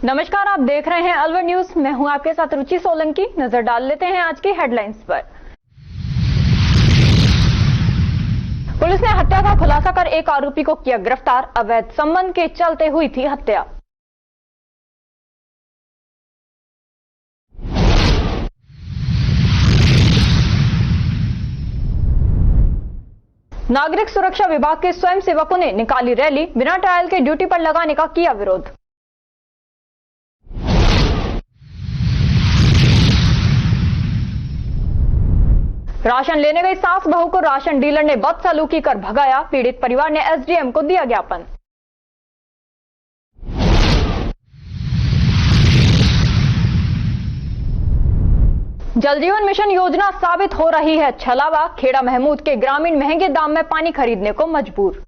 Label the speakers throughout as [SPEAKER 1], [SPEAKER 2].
[SPEAKER 1] नमस्कार, आप देख रहे हैं अलवर न्यूज। मैं हूं आपके साथ रुचि सोलंकी। नजर डाल लेते हैं आज की हेडलाइंस पर। पुलिस ने हत्या का खुलासा कर एक आरोपी को किया गिरफ्तार। अवैध संबंध के चलते हुई थी हत्या। नागरिक सुरक्षा विभाग के स्वयंसेवकों ने निकाली रैली। बिना ट्रायल के ड्यूटी पर लगाने का किया विरोध। राशन लेने गई सास बहू को राशन डीलर ने बदसलूकी कर भगाया। पीड़ित परिवार ने एसडीएम को दिया ज्ञापन। जल जीवन मिशन योजना साबित हो रही है छलावा। खेड़ा महमूद के ग्रामीण महंगे दाम में पानी खरीदने को मजबूर।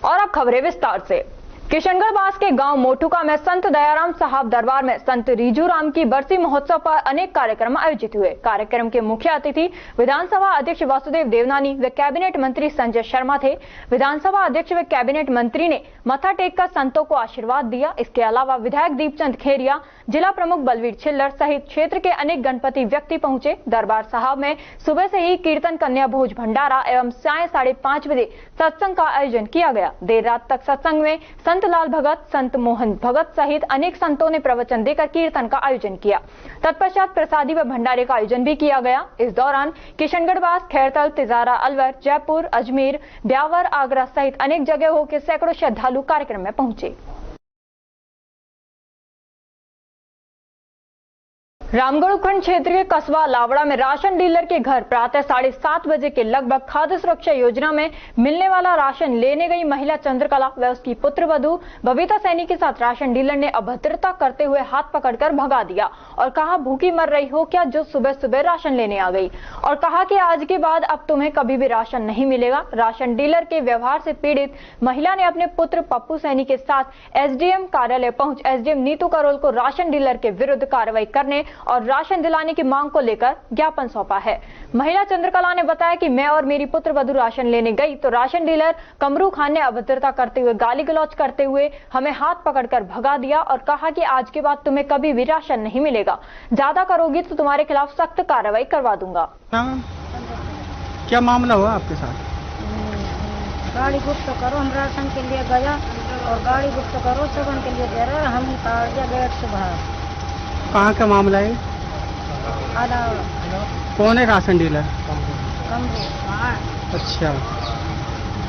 [SPEAKER 1] और अब खबरें विस्तार से। किशनगढ़ पास के गांव मोटुका में संत दयाराम साहब दरबार में संत रीजूराम की बरसी महोत्सव पर अनेक कार्यक्रम आयोजित हुए। कार्यक्रम के मुख्य अतिथि विधानसभा अध्यक्ष वासुदेव देवनानी व कैबिनेट मंत्री संजय शर्मा थे। विधानसभा अध्यक्ष व कैबिनेट मंत्री ने मत्था टेककर संतों को आशीर्वाद दिया। इसके अलावा विधायक दीपचंद खेरिया, जिला प्रमुख बलवीर छिल्लर सहित क्षेत्र के अनेक गणपति व्यक्ति पहुंचे। दरबार साहब में सुबह से ही कीर्तन, कन्या भोज भंडारा एवं साय 5:30 बजे सत्संग का आयोजन किया गया। देर रात तक सत्संग में संत लाल भगत, संत मोहन भगत सहित अनेक संतों ने प्रवचन देकर कीर्तन का आयोजन किया। तत्पश्चात प्रसादी व भंडारे का आयोजन भी किया गया। इस दौरान किशनगढ़, खैरतल, तिजारा, अलवर, जयपुर, अजमेर, ब्यावर, आगरा सहित अनेक जगहों के सैकड़ों श्रद्धालु कार्यक्रम में पहुंचे। रामगढ़ उपखंड क्षेत्र के कस्बा लावड़ा में राशन डीलर के घर प्रातः 7:30 बजे के लगभग खाद्य सुरक्षा योजना में मिलने वाला राशन लेने गई महिला चंद्रकला व उसकी पुत्र वधू बबीता सैनी के साथ राशन डीलर ने अभद्रता करते हुए हाथ पकड़कर भगा दिया और कहा, भूखी मर रही हो क्या जो सुबह सुबह राशन लेने आ गई, और कहा कि आज के बाद अब तुम्हें कभी भी राशन नहीं मिलेगा। राशन डीलर के व्यवहार से पीड़ित महिला ने अपने पुत्र पप्पू सैनी के साथ एसडीएम कार्यालय पहुंच एसडीएम नीतू करोल को राशन डीलर के विरुद्ध कार्रवाई करने और राशन दिलाने की मांग को लेकर ज्ञापन सौंपा है। महिला चंद्रकला ने बताया कि मैं और मेरी पुत्र वधू राशन लेने गई तो राशन डीलर कमरू खान ने अभद्रता करते हुए, गाली गलौज करते हुए हमें हाथ पकड़कर भगा दिया और कहा कि आज के बाद तुम्हें कभी भी राशन नहीं मिलेगा, ज्यादा करोगी तो तुम्हारे खिलाफ सख्त कार्रवाई करवा दूंगा।
[SPEAKER 2] क्या मामला हुआ आपके साथ?
[SPEAKER 3] गाड़ी गुप्त करो, हम राशन के लिए गया और गाड़ी गुप्त करो सगन के लिए दे रहे, हम उतार दिया गेट से बाहर।
[SPEAKER 2] कहाँ का मामला है? कौन है राशन डीलर? अच्छा,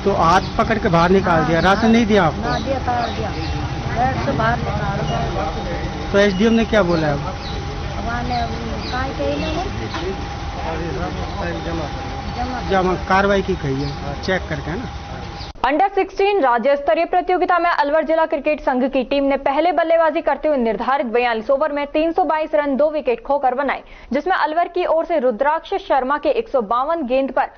[SPEAKER 2] तो हाथ पकड़ के बाहर निकाल दिया, राशन नहीं दिया आपको?
[SPEAKER 3] दिया, तार दिया, गेट से बाहर निकाल दिया।
[SPEAKER 2] तो एसडीएम ने क्या बोला है? जमा कार्रवाई की कही है, चेक करके, है ना।
[SPEAKER 1] अंडर 16 राज्य स्तरीय प्रतियोगिता में अलवर जिला क्रिकेट संघ की टीम ने पहले बल्लेबाजी करते हुए निर्धारित 42 ओवर में 322 रन 2 विकेट खोकर बनाए, जिसमें अलवर की ओर से रुद्राक्ष शर्मा के 152 गेंद पर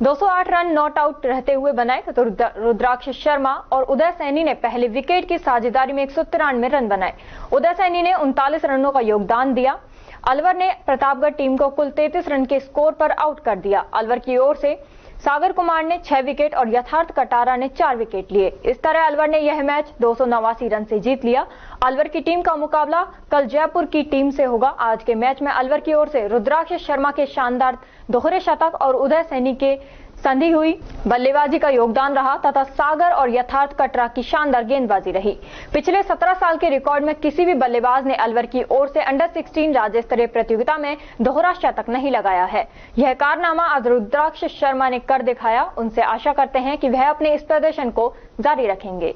[SPEAKER 1] 208 रन नॉट आउट रहते हुए बनाए तो रुद्राक्ष शर्मा और उदय सैनी ने पहले विकेट की साझेदारी में 193 रन बनाए। उदय सैनी ने 39 रनों का योगदान दिया। अलवर ने प्रतापगढ़ टीम को कुल 33 रन के स्कोर पर आउट कर दिया। अलवर की ओर से सागर कुमार ने 6 विकेट और यथार्थ कटारा ने 4 विकेट लिए। इस तरह अलवर ने यह मैच 289 रन से जीत लिया। अलवर की टीम का मुकाबला कल जयपुर की टीम से होगा। आज के मैच में अलवर की ओर से रुद्राक्ष शर्मा के शानदार दोहरे शतक और उदय सैनी के संधि हुई बल्लेबाजी का योगदान रहा तथा सागर और यथार्थ कटरा की शानदार गेंदबाजी रही। पिछले 17 साल के रिकॉर्ड में किसी भी बल्लेबाज ने अलवर की ओर से अंडर 16 राज्य स्तरीय प्रतियोगिता में दोहरा शतक नहीं लगाया है। यह कारनामा आज रुद्राक्ष शर्मा ने कर दिखाया। उनसे आशा करते हैं कि वह अपने इस प्रदर्शन को जारी रखेंगे।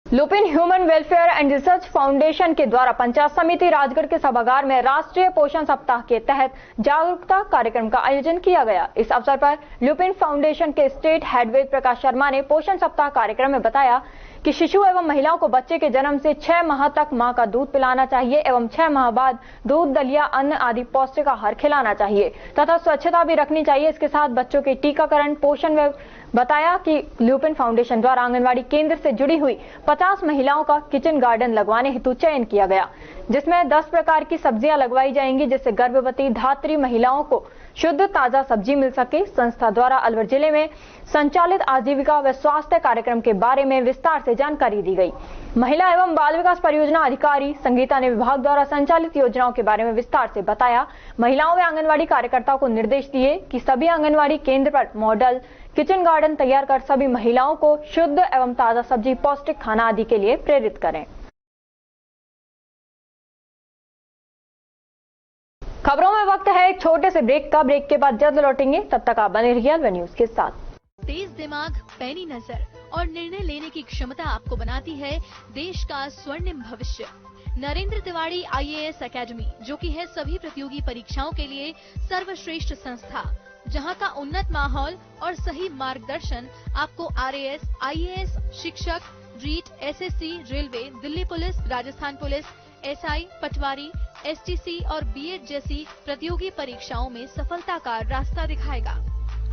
[SPEAKER 1] Lupin human welfare and research foundation के द्वारा पंचायत समिति राजगढ़ के सभागार में राष्ट्रीय पोषण सप्ताह के तहत जागरूकता कार्यक्रम का आयोजन किया गया। इस अवसर पर लुपिन फाउंडेशन के स्टेट हेड वेद प्रकाश शर्मा ने पोषण सप्ताह कार्यक्रम में बताया कि शिशु एवं महिलाओं को बच्चे के जन्म से 6 माह तक मां का दूध पिलाना चाहिए एवं 6 माह बाद दूध, दलिया, अन्न आदि पौष्टिक आहार खिलाना चाहिए तथा स्वच्छता भी रखनी चाहिए। इसके साथ बच्चों के टीकाकरण, पोषण व बताया कि लुपिन फाउंडेशन द्वारा आंगनवाड़ी केंद्र से जुड़ी हुई 50 महिलाओं का किचन गार्डन लगवाने हेतु चयन किया गया, जिसमें 10 प्रकार की सब्जियां लगवाई जाएंगी, जिससे गर्भवती धात्री महिलाओं को शुद्ध ताजा सब्जी मिल सके। संस्था द्वारा अलवर जिले में संचालित आजीविका व स्वास्थ्य कार्यक्रम के बारे में विस्तार से जानकारी दी गई। महिला एवं बाल विकास परियोजना अधिकारी संगीता ने विभाग द्वारा संचालित योजनाओं के बारे में विस्तार से बताया। महिलाओं व आंगनवाड़ी कार्यकर्ताओं को निर्देश दिए कि सभी आंगनवाड़ी केंद्र पर मॉडल किचन गार्डन तैयार कर सभी महिलाओं को शुद्ध एवं ताजा सब्जी, पौष्टिक खाना आदि के लिए प्रेरित करें। खबरों में वक्त है एक छोटे से ब्रेक का। ब्रेक के बाद जल्द लौटेंगे, तब तक आप बने रहिए अलवर न्यूज के साथ।
[SPEAKER 4] तेज दिमाग, पैनी नजर और निर्णय लेने की क्षमता आपको बनाती है देश का स्वर्णिम भविष्य। नरेंद्र तिवारी IAS एकेडमी, जो कि है सभी प्रतियोगी परीक्षाओं के लिए सर्वश्रेष्ठ संस्था, जहां का उन्नत माहौल और सही मार्गदर्शन आपको RAS, IAS, शिक्षक, REET, SSC, railway, Delhi police, Rajasthan police, SI, patwari, STC और B.Ed जैसी प्रतियोगी परीक्षाओं में सफलता का रास्ता दिखाएगा।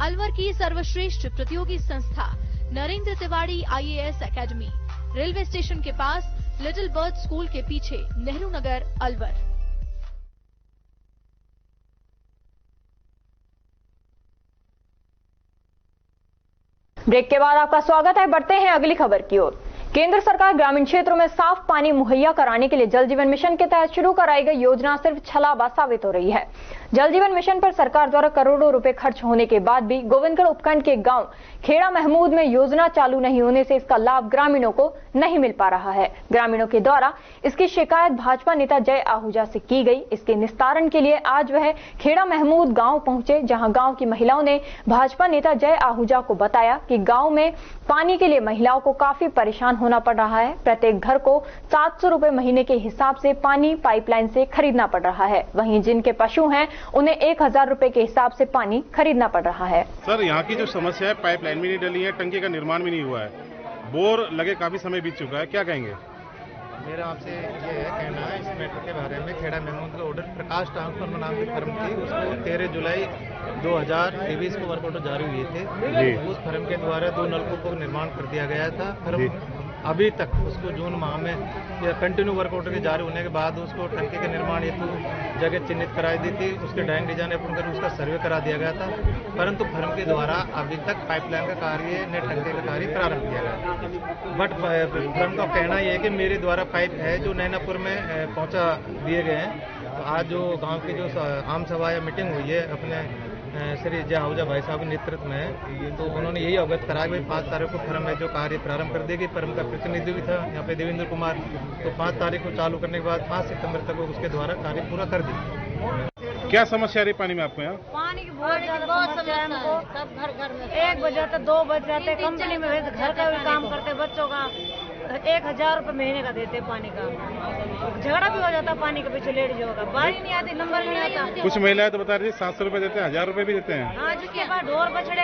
[SPEAKER 4] अलवर की सर्वश्रेष्ठ प्रतियोगी संस्था Narendra Tiwari IAS academy, railway station के पास, लिटिल बर्ड स्कूल के पीछे, नेहरू नगर, अलवर।
[SPEAKER 1] ब्रेक के बाद आपका स्वागत है। बढ़ते हैं अगली खबर की ओर। केंद्र सरकार ग्रामीण क्षेत्रों में साफ पानी मुहैया कराने के लिए जल जीवन मिशन के तहत शुरू कराई गई योजना सिर्फ छलावा साबित हो रही है। जल जीवन मिशन पर सरकार द्वारा करोड़ों रुपए खर्च होने के बाद भी गोविंदगढ़ उपखंड के गांव खेड़ा महमूद में योजना चालू नहीं होने से इसका लाभ ग्रामीणों को नहीं मिल पा रहा है। ग्रामीणों के द्वारा इसकी शिकायत भाजपा नेता जय आहूजा से की गई। इसके निस्तारण के लिए आज वह खेड़ा महमूद गांव पहुंचे, जहां गांव की महिलाओं ने भाजपा नेता जय आहूजा को बताया कि गांव में पानी के लिए महिलाओं को काफी परेशान होना पड़ रहा है। प्रत्येक घर को 700 रुपए महीने के हिसाब से पानी पाइपलाइन से खरीदना पड़ रहा है। वहीं जिनके पशु हैं उन्हें 1000 रुपए के हिसाब से पानी खरीदना पड़ रहा है।
[SPEAKER 5] सर, यहाँ की जो समस्या है, पाइपलाइन भी नहीं डली है, टंकी का निर्माण भी नहीं हुआ है, बोर लगे काफी समय बीत चुका है, क्या कहेंगे?
[SPEAKER 6] मेरा आपसे ये है कहना है इस मैटर के बारे में। खेड़ा महमूद का ऑर्डर प्रकाश ट्रांसफार्मर नाम की फर्म थी, उसको 13 जुलाई 2023 को वर्क ऑर्डर जारी हुए थे। उस फर्म के द्वारा 2 नलकूपों का निर्माण कर दिया गया था। फर्म अभी तक उसको जून माह में या कंटिन्यू वर्क ऑर्डर के जारी होने के बाद उसको टंकी के निर्माण हेतु जगह चिन्हित कराई दी थी, उसके ड्राइंग डिजाइन अपन कर उसका सर्वे करा दिया गया था, परंतु फर्म के द्वारा अभी तक पाइपलाइन का कार्य न टंकी का कार्य प्रारंभ किया गया। बट फर्म का कहना यह है कि मेरे द्वारा पाइप है जो नैनापुर में पहुंचा दिए गए हैं। तो आज जो गाँव की जो आम सभा या मीटिंग हुई है अपने श्री जय आहूजा भाई साहब के नेतृत्व में, तो उन्होंने यही अवगत कराया कि 5 तारीख को फर्म है जो कार्य प्रारंभ कर देगी। फर्म का प्रतिनिधि भी था यहाँ पे देवेंद्र कुमार, तो 5 तारीख को चालू करने के बाद 5 सितंबर तक उसके द्वारा कार्य पूरा कर दी।
[SPEAKER 5] क्या समस्या रही पानी में आपको यहाँ?
[SPEAKER 3] पानी की बहुत ज्यादा समस्या है हमको। सब घर में 1 बज जाता, 2 बज जाते, कंपनी में घर का भी काम करते, बच्चों का 1000 रुपए महीने का देते पानी का। झगड़ा भी हो जाता पानी के पीछे, लेडीज होगा, पानी नहीं आती, नंबर नहीं आता।
[SPEAKER 5] कुछ महिलाएं तो बता रही 700 रुपए देते हैं, 1000 रुपए भी देते हैं।
[SPEAKER 3] हाँ, जिसके पास ढोर बछड़े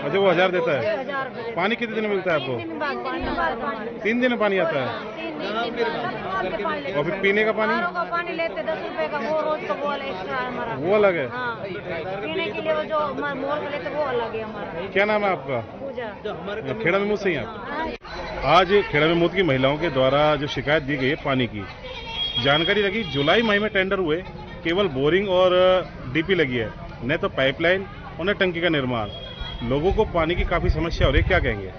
[SPEAKER 5] अच्छा, वो 1000 देता है।
[SPEAKER 3] 1000 रुपए।
[SPEAKER 5] पानी कितने दिन में मिलता है आपको? 3 दिन में पानी आता है। और फिर पीने का पानी?
[SPEAKER 3] पानी लेते 10 रुपए का, वो रोज का वो अलग एक्स्ट्रा हमारा,
[SPEAKER 5] वो अलग है।
[SPEAKER 3] हाँ, पीने के लिए वो जो मोर का लेते वो अलग है हमारा।
[SPEAKER 5] क्या नाम है आपका?
[SPEAKER 3] पूजा।
[SPEAKER 5] खेड़ा महमूद से ही आप? आज खेड़ा महमूद की महिलाओं के द्वारा जो शिकायत दी गई है पानी की, जानकारी लगी जुलाई माह में टेंडर हुए, केवल बोरिंग और डीपी लगी है, न तो पाइपलाइन और न टंकी का निर्माण। लोगों को पानी की काफी समस्या हो रही है, क्या कहेंगे?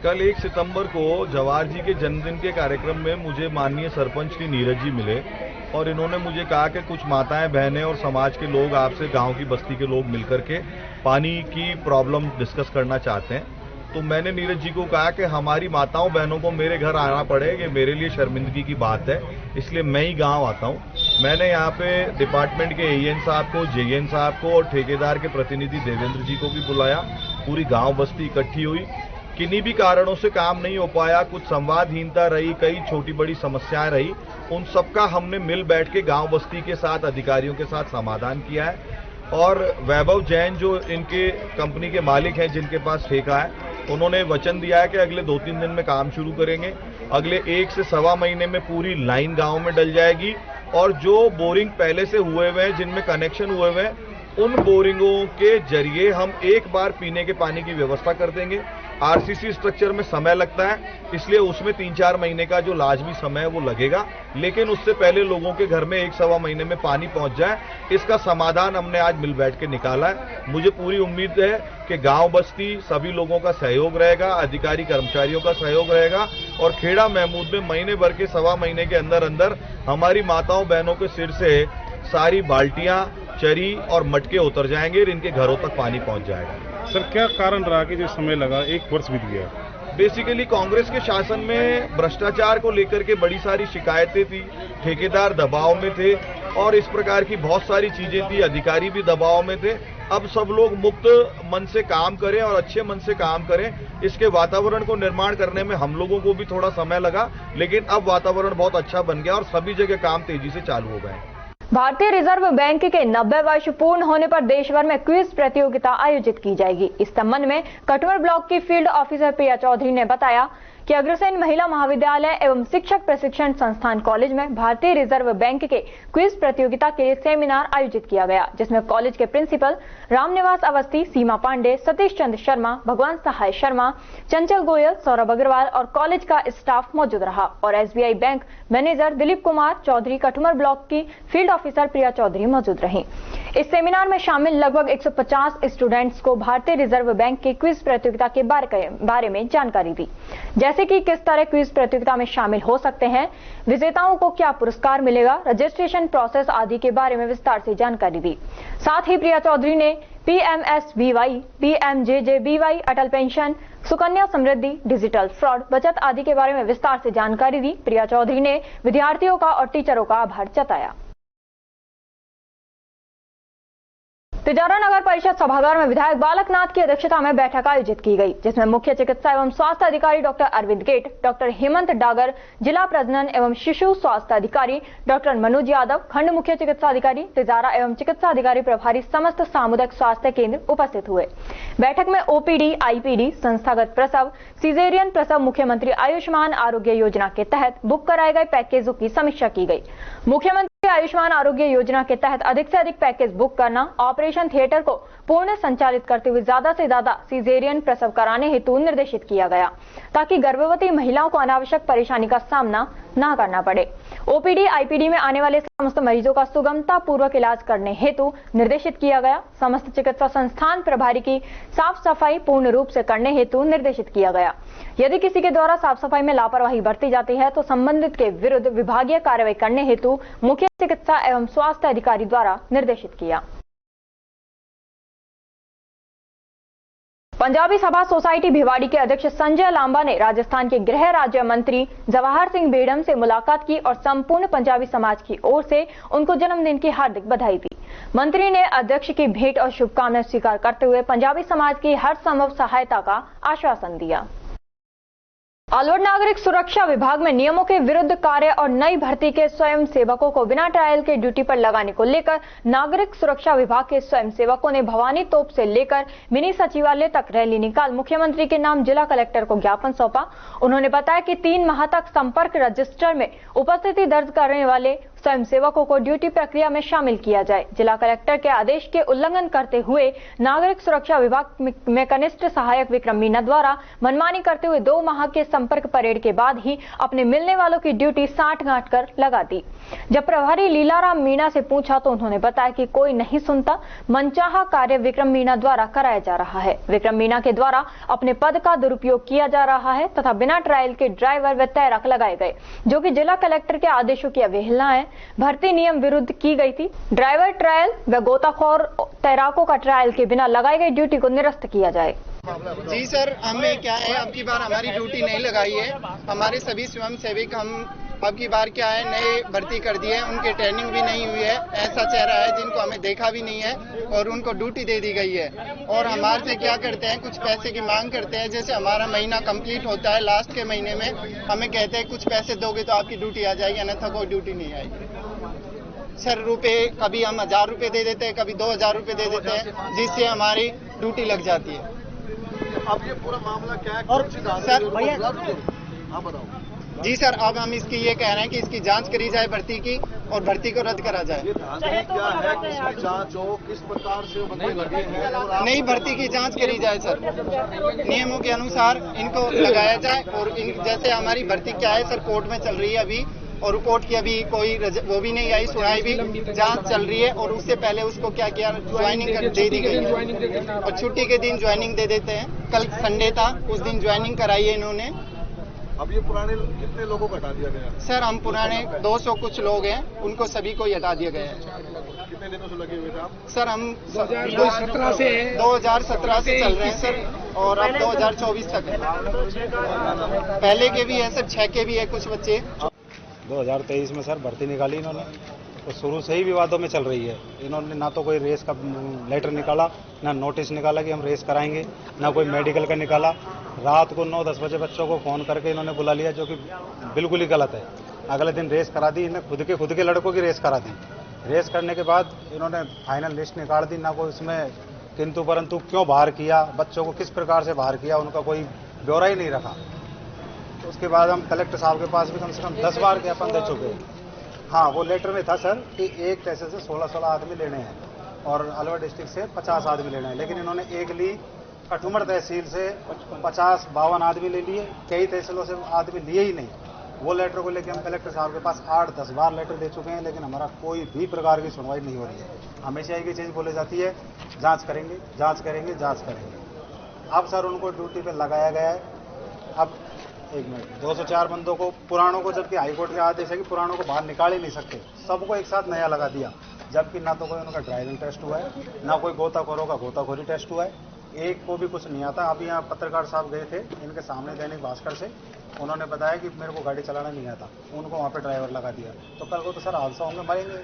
[SPEAKER 7] कल 1 सितंबर को जवाहर जी के जन्मदिन के कार्यक्रम में मुझे माननीय सरपंच श्री नीरज जी मिले और इन्होंने मुझे कहा कि कुछ माताएं, बहनें और समाज के लोग आपसे, गांव की बस्ती के लोग मिलकर के पानी की प्रॉब्लम डिस्कस करना चाहते हैं। तो मैंने नीरज जी को कहा कि हमारी माताओं बहनों को मेरे घर आना पड़े, ये मेरे लिए शर्मिंदगी की बात है, इसलिए मैं ही गांव आता हूं। मैंने यहाँ पे डिपार्टमेंट के AN साहब को, JN साहब को और ठेकेदार के प्रतिनिधि देवेंद्र जी को भी बुलाया। पूरी गांव बस्ती इकट्ठी हुई, किन्हीं भी कारणों से काम नहीं हो पाया, कुछ संवादहीनता रही, कई छोटी बड़ी समस्याएं रही, उन सबका हमने मिल बैठ के गांव बस्ती के साथ, अधिकारियों के साथ समाधान किया है। और वैभव जैन जो इनके कंपनी के मालिक हैं, जिनके पास ठेका है, उन्होंने वचन दिया है कि अगले 2-3 दिन में काम शुरू करेंगे। अगले 1 से सवा महीने में पूरी लाइन गांव में डल जाएगी और जो बोरिंग पहले से हुए हुए हैं, जिनमें कनेक्शन हुए हुए हैं, उन बोरिंगों के जरिए हम एक बार पीने के पानी की व्यवस्था कर देंगे। आरसीसी स्ट्रक्चर में समय लगता है, इसलिए उसमें 3-4 महीने का जो लाजमी समय है वो लगेगा, लेकिन उससे पहले लोगों के घर में 1-1.25 महीने में पानी पहुंच जाए, इसका समाधान हमने आज मिल बैठ के निकाला है। मुझे पूरी उम्मीद है कि गांव बस्ती सभी लोगों का सहयोग रहेगा, अधिकारी कर्मचारियों का सहयोग रहेगा और खेड़ा महमूद में महीने भर के 1.25 महीने के अंदर अंदर हमारी माताओं बहनों के सिर से सारी बाल्टियां, चरी और मटके उतर जाएंगे और इनके घरों तक पानी पहुंच जाएगा।
[SPEAKER 5] सर, क्या कारण रहा कि जो समय लगा, 1 वर्ष बीत गया?
[SPEAKER 7] बेसिकली कांग्रेस के शासन में भ्रष्टाचार को लेकर के बड़ी सारी शिकायतें थी, ठेकेदार दबाव में थे और इस प्रकार की बहुत सारी चीजें थी, अधिकारी भी दबाव में थे। अब सब लोग मुक्त मन से काम करें और अच्छे मन से काम करें, इसके वातावरण को निर्माण करने में हम लोगों को भी थोड़ा समय लगा, लेकिन अब वातावरण बहुत अच्छा बन गया और सभी जगह काम तेजी से चालू हो गए।
[SPEAKER 1] भारतीय रिजर्व बैंक के 90 वर्ष पूर्ण होने पर देश भर में क्विज प्रतियोगिता आयोजित की जाएगी। इस संबंध में कटवर ब्लॉक की फील्ड ऑफिसर प्रिया चौधरी ने बताया कि अग्रसेन महिला महाविद्यालय एवं शिक्षक प्रशिक्षण संस्थान कॉलेज में भारतीय रिजर्व बैंक के क्विज प्रतियोगिता के लिए सेमिनार आयोजित किया गया, जिसमें कॉलेज के प्रिंसिपल रामनिवास अवस्थी, सीमा पांडे, सतीश चंद्र शर्मा, भगवान सहाय शर्मा, चंचल गोयल, सौरभ अग्रवाल और कॉलेज का स्टाफ मौजूद रहा और SBI bank manager Dilip Kumar Chaudhary, Katumar block की फील्ड ऑफिसर प्रिया चौधरी मौजूद रही। इस सेमिनार में शामिल लगभग 150 स्टूडेंट्स को भारतीय रिजर्व बैंक की क्विज प्रतियोगिता के बारे में जानकारी दी, जैसे कि किस तरह क्विज प्रतियोगिता में शामिल हो सकते हैं, विजेताओं को क्या पुरस्कार मिलेगा, रजिस्ट्रेशन प्रोसेस आदि के बारे में विस्तार से जानकारी दी। साथ ही प्रिया चौधरी ने पीएमएसबीवाई, पीएमजेजेबीवाई, अटल pension, Sukanya Samriddhi, digital fraud, बचत आदि के बारे में विस्तार से जानकारी दी। प्रिया चौधरी ने विद्यार्थियों का और टीचरों का आभार जताया। तिजारा नगर परिषद सभागार में विधायक बालकनाथ की अध्यक्षता में बैठक आयोजित की गई, जिसमें मुख्य चिकित्सा एवं स्वास्थ्य अधिकारी डॉक्टर अरविंद गेट, डॉक्टर हेमंत डागर, जिला प्रजनन एवं शिशु स्वास्थ्य अधिकारी डॉक्टर मनोज यादव, खंड मुख्य चिकित्सा अधिकारी तिजारा एवं चिकित्सा अधिकारी प्रभारी समस्त सामुदायिक स्वास्थ्य केंद्र उपस्थित हुए। बैठक में ओपीडी, आईपीडी, संस्थागत प्रसव, सीजेरियन प्रसव, मुख्यमंत्री आयुष्मान आरोग्य योजना के तहत बुक कराए गए पैकेजों की समीक्षा की गई। मुख्यमंत्री आयुष्मान आरोग्य योजना के तहत अधिक से अधिक पैकेज बुक करना, ऑपरेशन थिएटर को पूर्ण संचालित करते हुए ज्यादा से ज्यादा सीजेरियन प्रसव कराने हेतु निर्देशित किया गया, ताकि गर्भवती महिलाओं को अनावश्यक परेशानी का सामना न करना पड़े। ओपीडी, आईपीडी में आने वाले समस्त मरीजों का सुगमता पूर्वक इलाज करने हेतु निर्देशित किया गया। समस्त चिकित्सा संस्थान प्रभारी की साफ सफाई पूर्ण रूप से करने हेतु निर्देशित किया गया। यदि किसी के द्वारा साफ सफाई में लापरवाही बरती जाती है तो संबंधित के विरुद्ध विभागीय कार्रवाई करने हेतु मुख्य चिकित्सा एवं स्वास्थ्य अधिकारी द्वारा निर्देशित किया। पंजाबी सभा सोसाइटी भिवाड़ी के अध्यक्ष संजय लांबा ने राजस्थान के गृह राज्य मंत्री जवाहर सिंह बेडम से मुलाकात की और संपूर्ण पंजाबी समाज की ओर से उनको जन्मदिन की हार्दिक बधाई दी। मंत्री ने अध्यक्ष की भेंट और शुभकामनाएं स्वीकार करते हुए पंजाबी समाज की हर संभव सहायता का आश्वासन दिया। अलवर नागरिक सुरक्षा विभाग में नियमों के विरुद्ध कार्य और नई भर्ती के स्वयं सेवकों को बिना ट्रायल के ड्यूटी पर लगाने को लेकर नागरिक सुरक्षा विभाग के स्वयं सेवकों ने भवानी तोप से लेकर मिनी सचिवालय तक रैली निकाल मुख्यमंत्री के नाम जिला कलेक्टर को ज्ञापन सौंपा। उन्होंने बताया कि 3 माह तक संपर्क रजिस्टर में उपस्थिति दर्ज करने वाले स्वयं सेवकों को ड्यूटी प्रक्रिया में शामिल किया जाए। जिला कलेक्टर के आदेश के उल्लंघन करते हुए नागरिक सुरक्षा विभाग में कनिष्ठ सहायक विक्रम मीणा द्वारा मनमानी करते हुए 2 माह के संपर्क परेड के बाद ही अपने मिलने वालों की ड्यूटी साठ गांठ कर लगा दी। जब प्रभारी लीलाराम मीणा से पूछा तो उन्होंने बताया कि कोई नहीं सुनता, मनचाहा कार्य विक्रम मीणा द्वारा कराया जा रहा है। विक्रम मीणा के द्वारा अपने पद का दुरुपयोग किया जा रहा है तथा बिना ट्रायल के ड्राइवर व तैराक लगाए गए, जो कि जिला कलेक्टर के आदेशों की अवहेलना है। भर्ती नियम विरुद्ध की गई थी। ड्राइवर ट्रायल व गोताखोर तैराकों का ट्रायल के बिना लगाई गई ड्यूटी को निरस्त किया जाए।
[SPEAKER 8] जी सर, हमें क्या है, अब की बार हमारी ड्यूटी नहीं लगाई है। हमारे सभी स्वयं सेवक हम अब की बार क्या है नए भर्ती कर दिए हैं, उनकी ट्रेनिंग भी नहीं हुई है। ऐसा चेहरा है जिनको हमें देखा भी नहीं है और उनको ड्यूटी दे दी गई है। और हमारे से क्या करते हैं, कुछ पैसे की मांग करते हैं। जैसे हमारा महीना कंप्लीट होता है, लास्ट के महीने में हमें कहते हैं कुछ पैसे दोगे तो आपकी ड्यूटी आ जाएगी, अन्यथा कोई ड्यूटी नहीं आएगी। सर रुपए कभी हम 1000 रुपए दे देते हैं, कभी 2000 रुपए दे देते हैं, जिससे हमारी ड्यूटी लग जाती है।
[SPEAKER 9] अब ये पूरा मामला क्या है?
[SPEAKER 8] और सर
[SPEAKER 9] हाँ बताओ।
[SPEAKER 8] जी सर, अब हम इसकी ये कह रहे हैं कि इसकी जांच करी जाए भर्ती की और भर्ती को रद्द करा जाए।
[SPEAKER 7] क्या है, किसकी जांच हो, किस प्रकार से बंदे लगे हैं और आप
[SPEAKER 8] नई भर्ती की जांच करी जाए सर, नियमों के अनुसार इनको लगाया जाए। और जैसे हमारी भर्ती क्या है सर, कोर्ट में चल रही है अभी, और कोर्ट की अभी कोई वो भी नहीं आई, सुनाई भी, जांच चल रही है। और उससे पहले उसको क्या किया, ज्वाइनिंग दे दी गई है और छुट्टी के दिन ज्वाइनिंग दे देते हैं। कल संडे था, उस दिन ज्वाइनिंग कराई है इन्होंने।
[SPEAKER 7] अब ये पुराने कितने लोगों को हटा दिया गया?
[SPEAKER 8] सर हम पुराने 200 कुछ लोग हैं, उनको सभी को ही हटा दिया गया है।
[SPEAKER 7] कितने दिनों से लगे हुए थे आप?
[SPEAKER 8] सर हम 2017 से चल रहे हैं सर, और अब 2024 तक है। पहले के भी है सर, 6 के भी है कुछ बच्चे।
[SPEAKER 2] 2023 में सर भर्ती निकाली इन्होंने, तो शुरू से ही विवादों में चल रही है। इन्होंने ना तो कोई रेस का लेटर निकाला, ना नोटिस निकाला कि हम रेस कराएंगे, ना कोई मेडिकल का निकाला। रात को 9-10 बजे बच्चों को फोन करके इन्होंने बुला लिया, जो कि बिल्कुल ही गलत है। अगले दिन रेस करा दी, इन्हें खुद के लड़कों की रेस करा दी। रेस करने के बाद इन्होंने फाइनल लिस्ट निकाल दी, ना कोई उसमें किंतु परंतु क्यों बाहर किया, बच्चों को किस प्रकार से बाहर किया, उनका कोई ब्यौरा ही नहीं रखा। उसके बाद हम कलेक्टर साहब के पास भी कम से कम 10 बार ज्ञापन दे चुके हैं। हाँ, वो लेटर में था सर कि एक तहसील से 16-16 आदमी लेने हैं और अलवर डिस्ट्रिक्ट से 50 आदमी लेने हैं, लेकिन इन्होंने एक ली कठुमर तहसील से 50-52 आदमी ले लिए, कई तहसीलों से आदमी लिए ही नहीं। वो लेटर को लेकर हम कलेक्टर साहब के पास 8-10 बार लेटर दे चुके हैं, लेकिन हमारा कोई भी प्रकार की सुनवाई नहीं हो रही है। हमेशा एक ही चीज बोली जाती है, जांच करेंगे, जांच करेंगे, जांच करेंगे। अब सर उनको ड्यूटी पे लगाया गया है। अब एक मिनट, 204 बंदों को, पुरानों को, जबकि हाईकोर्ट का आदेश है कि पुरानों को बाहर निकाल ही नहीं सकते, सबको एक साथ नया लगा दिया। जबकि ना तो कोई उनका ड्राइविंग टेस्ट हुआ है, ना कोई गोताखोरों का गोताखोरी टेस्ट हुआ है, एक को भी कुछ नहीं आता। अभी यहाँ पत्रकार साहब गए थे इनके सामने दैनिक भास्कर से, उन्होंने बताया कि मेरे को गाड़ी चलाना नहीं आता, उनको वहाँ पे ड्राइवर लगा दिया। तो कल को तो सर हादसा होंगे, मरेंगे।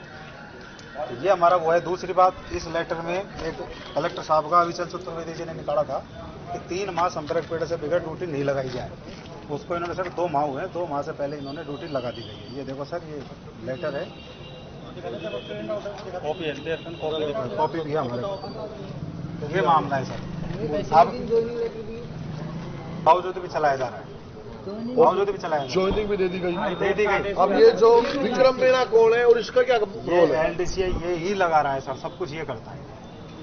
[SPEAKER 2] ये हमारा वो है। दूसरी बात, इस लेटर में एक कलेक्टर साहब का अविचल चतुर्वेदी जी ने निकाला था कि 3 माह संपर्क पेड़ से बगैर ड्यूटी नहीं लगाई जाए। उसको इन्होंने सर 2 माह हुए, 2 माह से पहले इन्होंने ड्यूटी लगा दी गई है। ये देखो सर, ये लेटर है, कॉपी भी है हमारे। तो ये मामला है सर। अब बावजूद भी चलाया जा रहा है, बावजूद भी चलाया,
[SPEAKER 7] ज्वाइनिंग भी दे दी गई।
[SPEAKER 2] दे दी गई।
[SPEAKER 7] अब ये जो विक्रम मीणा कौन है और इसका क्या रोल है?
[SPEAKER 2] LDCI ये ही लगा रहा है सर, सब कुछ ये करता है।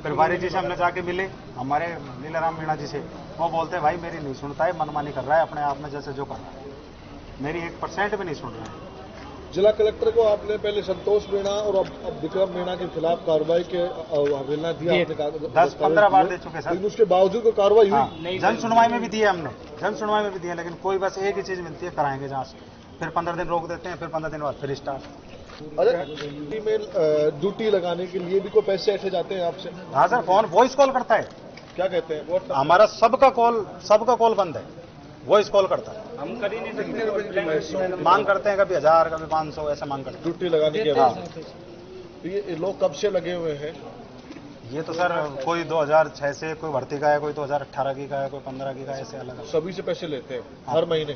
[SPEAKER 2] फिर बारी जी से हमने जाके मिले हमारे लीलाराम मीणा जी से, वो बोलते हैं भाई मेरी नहीं सुनता है, मनमानी कर रहा है अपने आप में जैसे जो कर रहा है, मेरी 1% भी नहीं सुन रहा है।
[SPEAKER 7] जिला कलेक्टर को आपने पहले संतोष मीणा और अब विक्रम मीणा के खिलाफ कार्रवाई के अवहेलना दिया, आपने
[SPEAKER 2] 10-15 बार दे चुके सर,
[SPEAKER 7] लेकिन उसके बावजूद कोई कार्रवाई हुई?
[SPEAKER 2] हाँ, जन सुनवाई में भी दिए हमने, जन सुनवाई में भी दिए, लेकिन कोई बस एक ही चीज मिलती है, कराएंगे जांच, फिर 15 दिन रोक देते हैं, फिर 15 दिन बाद फिर स्टार्ट।
[SPEAKER 7] अरे में ड्यूटी लगाने के लिए भी कोई पैसे ऐसे जाते हैं आपसे?
[SPEAKER 2] हाँ सर, फोन वॉइस कॉल करता है।
[SPEAKER 7] क्या कहते हैं?
[SPEAKER 2] हमारा सबका कॉल बंद है, वॉइस कॉल करता है। हम कर ही नहीं सकते, मांग करते हैं कभी 1000, कभी 500, ऐसा मांग करते हैं
[SPEAKER 7] ड्यूटी लगाने के बाद। ये लोग कब से लगे हुए हैं?
[SPEAKER 2] ये तो सर कोई 2006 से, कोई भर्ती का है, कोई 2018 की का है, कोई 15 की का है, ऐसे अलग।
[SPEAKER 7] सभी से पैसे लेते हैं हर महीने?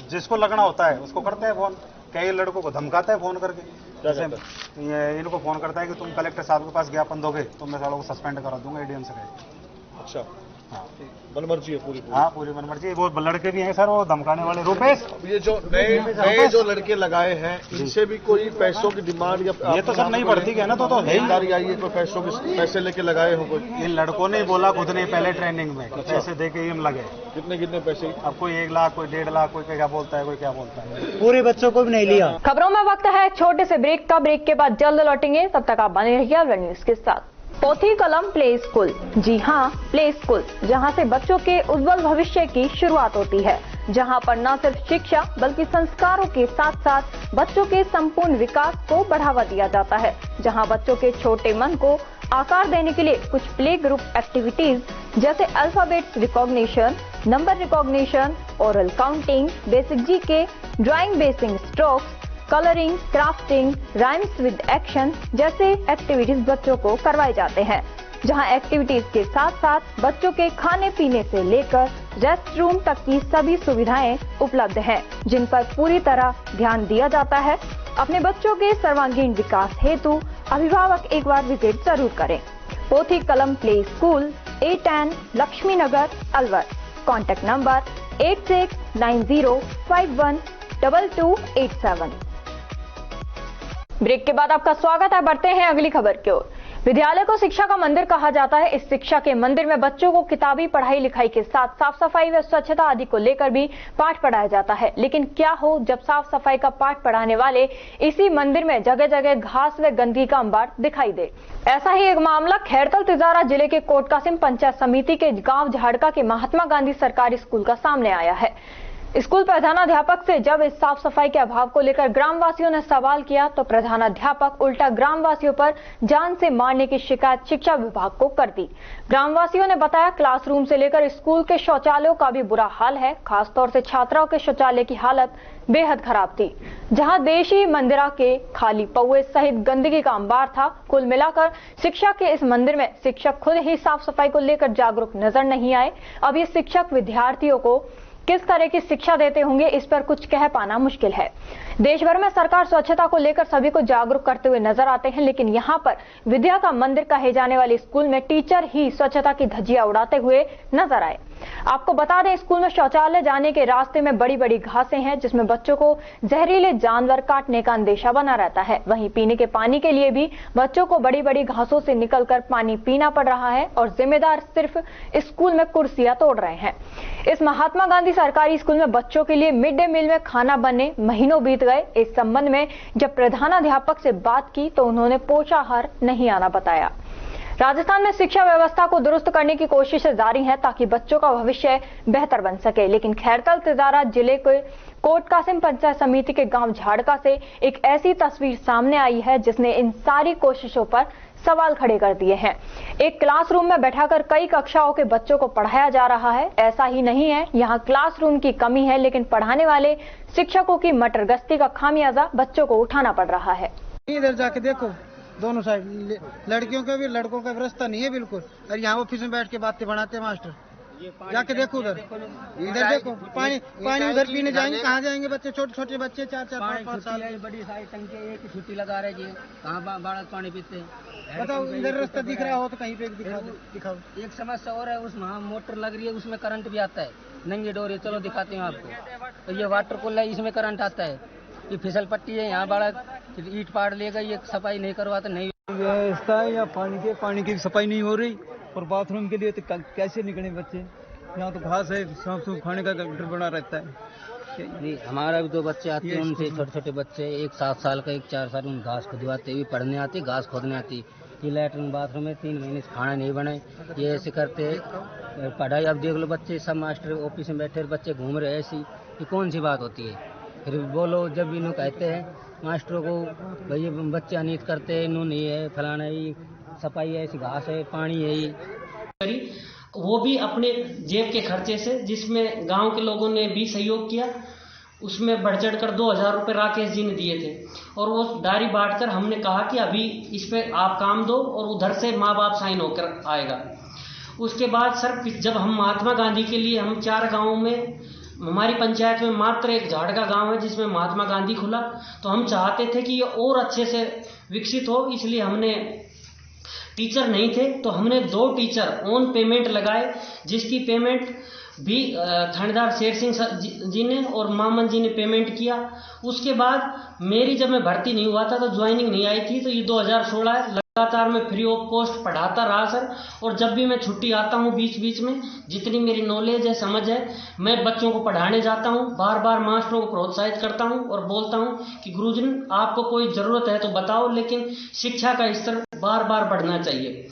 [SPEAKER 2] जिसको लगना होता है उसको करते हैं फोन। कई लड़कों को धमकाता है फोन करके, जैसे ये इनको फोन करता है कि तुम कलेक्टर साहब के पास ज्ञापन दोगे तो मैं सालों को सस्पेंड करा दूंगा ADM से।
[SPEAKER 7] अच्छा,
[SPEAKER 2] हाँ,
[SPEAKER 7] मनमर्जी है पूरी?
[SPEAKER 2] हाँ, पूरी मनमर्जी। वो लड़के भी हैं सर, वो धमकाने वाले। रुपेश,
[SPEAKER 7] ये जो नए जो लड़के लगाए हैं, इनसे भी कोई पैसों की डिमांड या?
[SPEAKER 2] ये तो सब नहीं भर्ती के है ना, तो है ही
[SPEAKER 7] आई है, कोई पैसों के पैसे लेके लगाए हो कोई?
[SPEAKER 2] इन लड़कों ने बोला खुद ने पहले ट्रेनिंग में कि पैसे दे के ही हम लगे।
[SPEAKER 7] कितने पैसे?
[SPEAKER 2] अब कोई 1 लाख, कोई 1.5 लाख, कोई क्या बोलता है, कोई क्या बोलता है।
[SPEAKER 1] पूरे बच्चों को भी नहीं लिया। खबरों में वक्त है एक छोटे से ब्रेक का। ब्रेक के बाद जल्द लौटेंगे, तब तक आप बने रहिए अलवर न्यूज के साथ। पोथी कलम प्ले स्कूल, जी हाँ, प्ले स्कूल, जहाँ से बच्चों के उज्जवल भविष्य की शुरुआत होती है, जहाँ पर न सिर्फ शिक्षा बल्कि संस्कारों के साथ साथ बच्चों के संपूर्ण विकास को बढ़ावा दिया जाता है, जहाँ बच्चों के छोटे मन को आकार देने के लिए कुछ प्ले ग्रुप एक्टिविटीज जैसे alphabets recognition, number recognition, oral counting, basic GK, drawing basic strokes, colouring, crafting, rhymes with action जैसे एक्टिविटीज बच्चों को करवाए जाते हैं, जहां एक्टिविटीज के साथ साथ बच्चों के खाने पीने से लेकर रेस्ट रूम तक की सभी सुविधाएं उपलब्ध हैं, जिन पर पूरी तरह ध्यान दिया जाता है। अपने बच्चों के सर्वांगीण विकास हेतु अभिभावक एक बार विजिट जरूर करें। Pothi Kalam play school, A10 Laxmi Nagar, Alwar. Contact number 869051 2287। Break के बाद आपका स्वागत है। बढ़ते हैं अगली खबर की ओर। विद्यालय को शिक्षा का मंदिर कहा जाता है। इस शिक्षा के मंदिर में बच्चों को किताबी पढ़ाई लिखाई के साथ साफ सफाई व स्वच्छता आदि को लेकर भी पाठ पढ़ाया जाता है। लेकिन क्या हो जब साफ सफाई का पाठ पढ़ाने वाले इसी मंदिर में जगह जगह घास व गंदगी का अंबार दिखाई दे। ऐसा ही एक मामला खैरतल तिजारा जिले के कोटकासिम पंचायत समिति के गांव झाड़का के महात्मा गांधी सरकारी स्कूल का सामने आया है। स्कूल प्रधानाध्यापक से जब इस साफ सफाई के अभाव को लेकर ग्रामवासियों ने सवाल किया तो प्रधानाध्यापक उल्टा ग्रामवासियों पर जान से मारने की शिकायत शिक्षा विभाग को कर दी। ग्रामवासियों ने बताया क्लासरूम से लेकर स्कूल के शौचालयों का भी बुरा हाल है। खासतौर से छात्राओं के शौचालय की हालत बेहद खराब थी, जहां देशी मंदिरा के खाली पौए सहित गंदगी का अंबार था। कुल मिलाकर शिक्षा के इस मंदिर में शिक्षक खुद ही साफ सफाई को लेकर जागरूक नजर नहीं आए। अब ये शिक्षक विद्यार्थियों को किस तरह की शिक्षा देते होंगे, इस पर कुछ कह पाना मुश्किल है। देश भर में सरकार स्वच्छता को लेकर सभी को जागरूक करते हुए नजर आते हैं, लेकिन यहाँ पर विद्या का मंदिर कहे जाने वाले स्कूल में टीचर ही स्वच्छता की धज्जियां उड़ाते हुए नजर आए। आपको बता दें, स्कूल में शौचालय जाने के रास्ते में बड़ी बड़ी घासें हैं, जिसमें बच्चों को जहरीले जानवर काटने का अंदेशा बना रहता है। वहीं पीने के पानी के लिए भी बच्चों को बड़ी बड़ी घासों से निकलकर पानी पीना पड़ रहा है और जिम्मेदार सिर्फ स्कूल में कुर्सियां तोड़ रहे हैं। इस महात्मा गांधी सरकारी स्कूल में बच्चों के लिए मिड डे मील में खाना बनने महीनों बीत गए। इस संबंध में जब प्रधानाध्यापक से बात की तो उन्होंने पोषाहार नहीं आना बताया। राजस्थान में शिक्षा व्यवस्था को दुरुस्त करने की कोशिशें जारी हैं ताकि बच्चों का भविष्य बेहतर बन सके, लेकिन खैरतल तिजारा जिले के कोटकासिम पंचायत समिति के गांव झाड़का से एक ऐसी तस्वीर सामने आई है जिसने इन सारी कोशिशों पर सवाल खड़े कर दिए हैं। एक क्लासरूम में बैठाकर कई कक्षाओं के बच्चों को पढ़ाया जा रहा है। ऐसा ही नहीं है, यहाँ क्लासरूम की कमी है, लेकिन पढ़ाने वाले शिक्षकों की मटरगश्ती का खामियाजा बच्चों को उठाना पड़ रहा है।
[SPEAKER 9] इधर जाके देखो, दोनों साइड लड़कियों का भी लड़कों का भी रास्ता नहीं है बिल्कुल। और यहाँ ऑफिस में बैठ के बातें बनाते हैं मास्टर। जाके देखो उधर, इधर देखो, पानी उधर पीने जाएंगे, कहाँ जाएंगे बच्चे, छोटे छोटे बच्चे 4-4-5 साल।
[SPEAKER 10] बड़ी सारी टंकी एक छुट्टी लगा रहे जी, कहाँ बालक पानी पीते हैं।
[SPEAKER 9] बताओ, इधर रास्ता दिख रहा हो तो कहीं पे दिखाओ।
[SPEAKER 10] एक समस्या और है, उसमें मोटर लग रही है, उसमें करंट भी आता है, नंगे डोर है। चलो दिखाते हैं आपको। तो ये वाटर कूलर है, इसमें करंट आता है। ये फिसल पट्टी है, यहाँ बालक ईट पाड़ लेगा, ये सफाई नहीं करवाते। नहीं
[SPEAKER 11] व्यवस्था है या पानी की सफाई नहीं हो रही, और बाथरूम के लिए तो कैसे निकले बच्चे। यहाँ तो घास है, सांप खाने का डर बना रहता है।
[SPEAKER 10] नहीं, हमारा भी 2 बच्चे आते हैं, उनसे छोटे छोटे बच्चे, एक 7 साल का, एक 4 साल, उन घास खुदवाते हुए पढ़ने आती, घास खोदने आती। ये लैट्रिन बाथरूम में 3 महीने से खाना नहीं बने, ये ऐसे करते पढ़ाई। अब देख लो बच्चे सब मास्टर ऑफिस में बैठे, बच्चे घूम रहे ऐसी, ये कौन सी बात होती है। फिर बोलो, जब इन्हों कहते हैं मास्टरों को, भाई बच्चे अनित करते हैं, इन्हों नहीं है, फलाना ही, सफाई है, ऐसी घास है, पानी है ही।
[SPEAKER 12] वो भी अपने जेब के खर्चे से, जिसमें गांव के लोगों ने भी सहयोग किया, उसमें बढ़ चढ़ कर 2000 रुपये राकेश जी ने दिए थे। और वो डायरी बांटकर हमने कहा कि अभी इस पे आप काम दो, और उधर से माँ बाप साइन होकर आएगा। उसके बाद सर, जब हम महात्मा गांधी के लिए, हम 4 गाँवों में, हमारी पंचायत में मात्र एक झाड़का गांव है जिसमें महात्मा गांधी खुला, तो हम चाहते थे कि ये और अच्छे से विकसित हो। इसलिए हमने, टीचर नहीं थे तो हमने 2 टीचर ऑन पेमेंट लगाए, जिसकी पेमेंट भी थानेदार शेर सिंह जी ने और मामन जी ने पेमेंट किया। उसके बाद मेरी, जब मैं भर्ती नहीं हुआ था तो ज्वाइनिंग नहीं आई थी, तो ये 2016 है। लगातार मैं फ्री ऑफ कॉस्ट पढ़ाता रहा सर, और जब भी मैं छुट्टी आता हूँ बीच बीच में, जितनी मेरी नॉलेज है, समझ है, मैं बच्चों को पढ़ाने जाता हूँ। बार बार मास्टरों को प्रोत्साहित करता हूँ और बोलता हूँ कि गुरुजन, आपको कोई ज़रूरत है तो बताओ, लेकिन शिक्षा का स्तर बार बार बढ़ना चाहिए।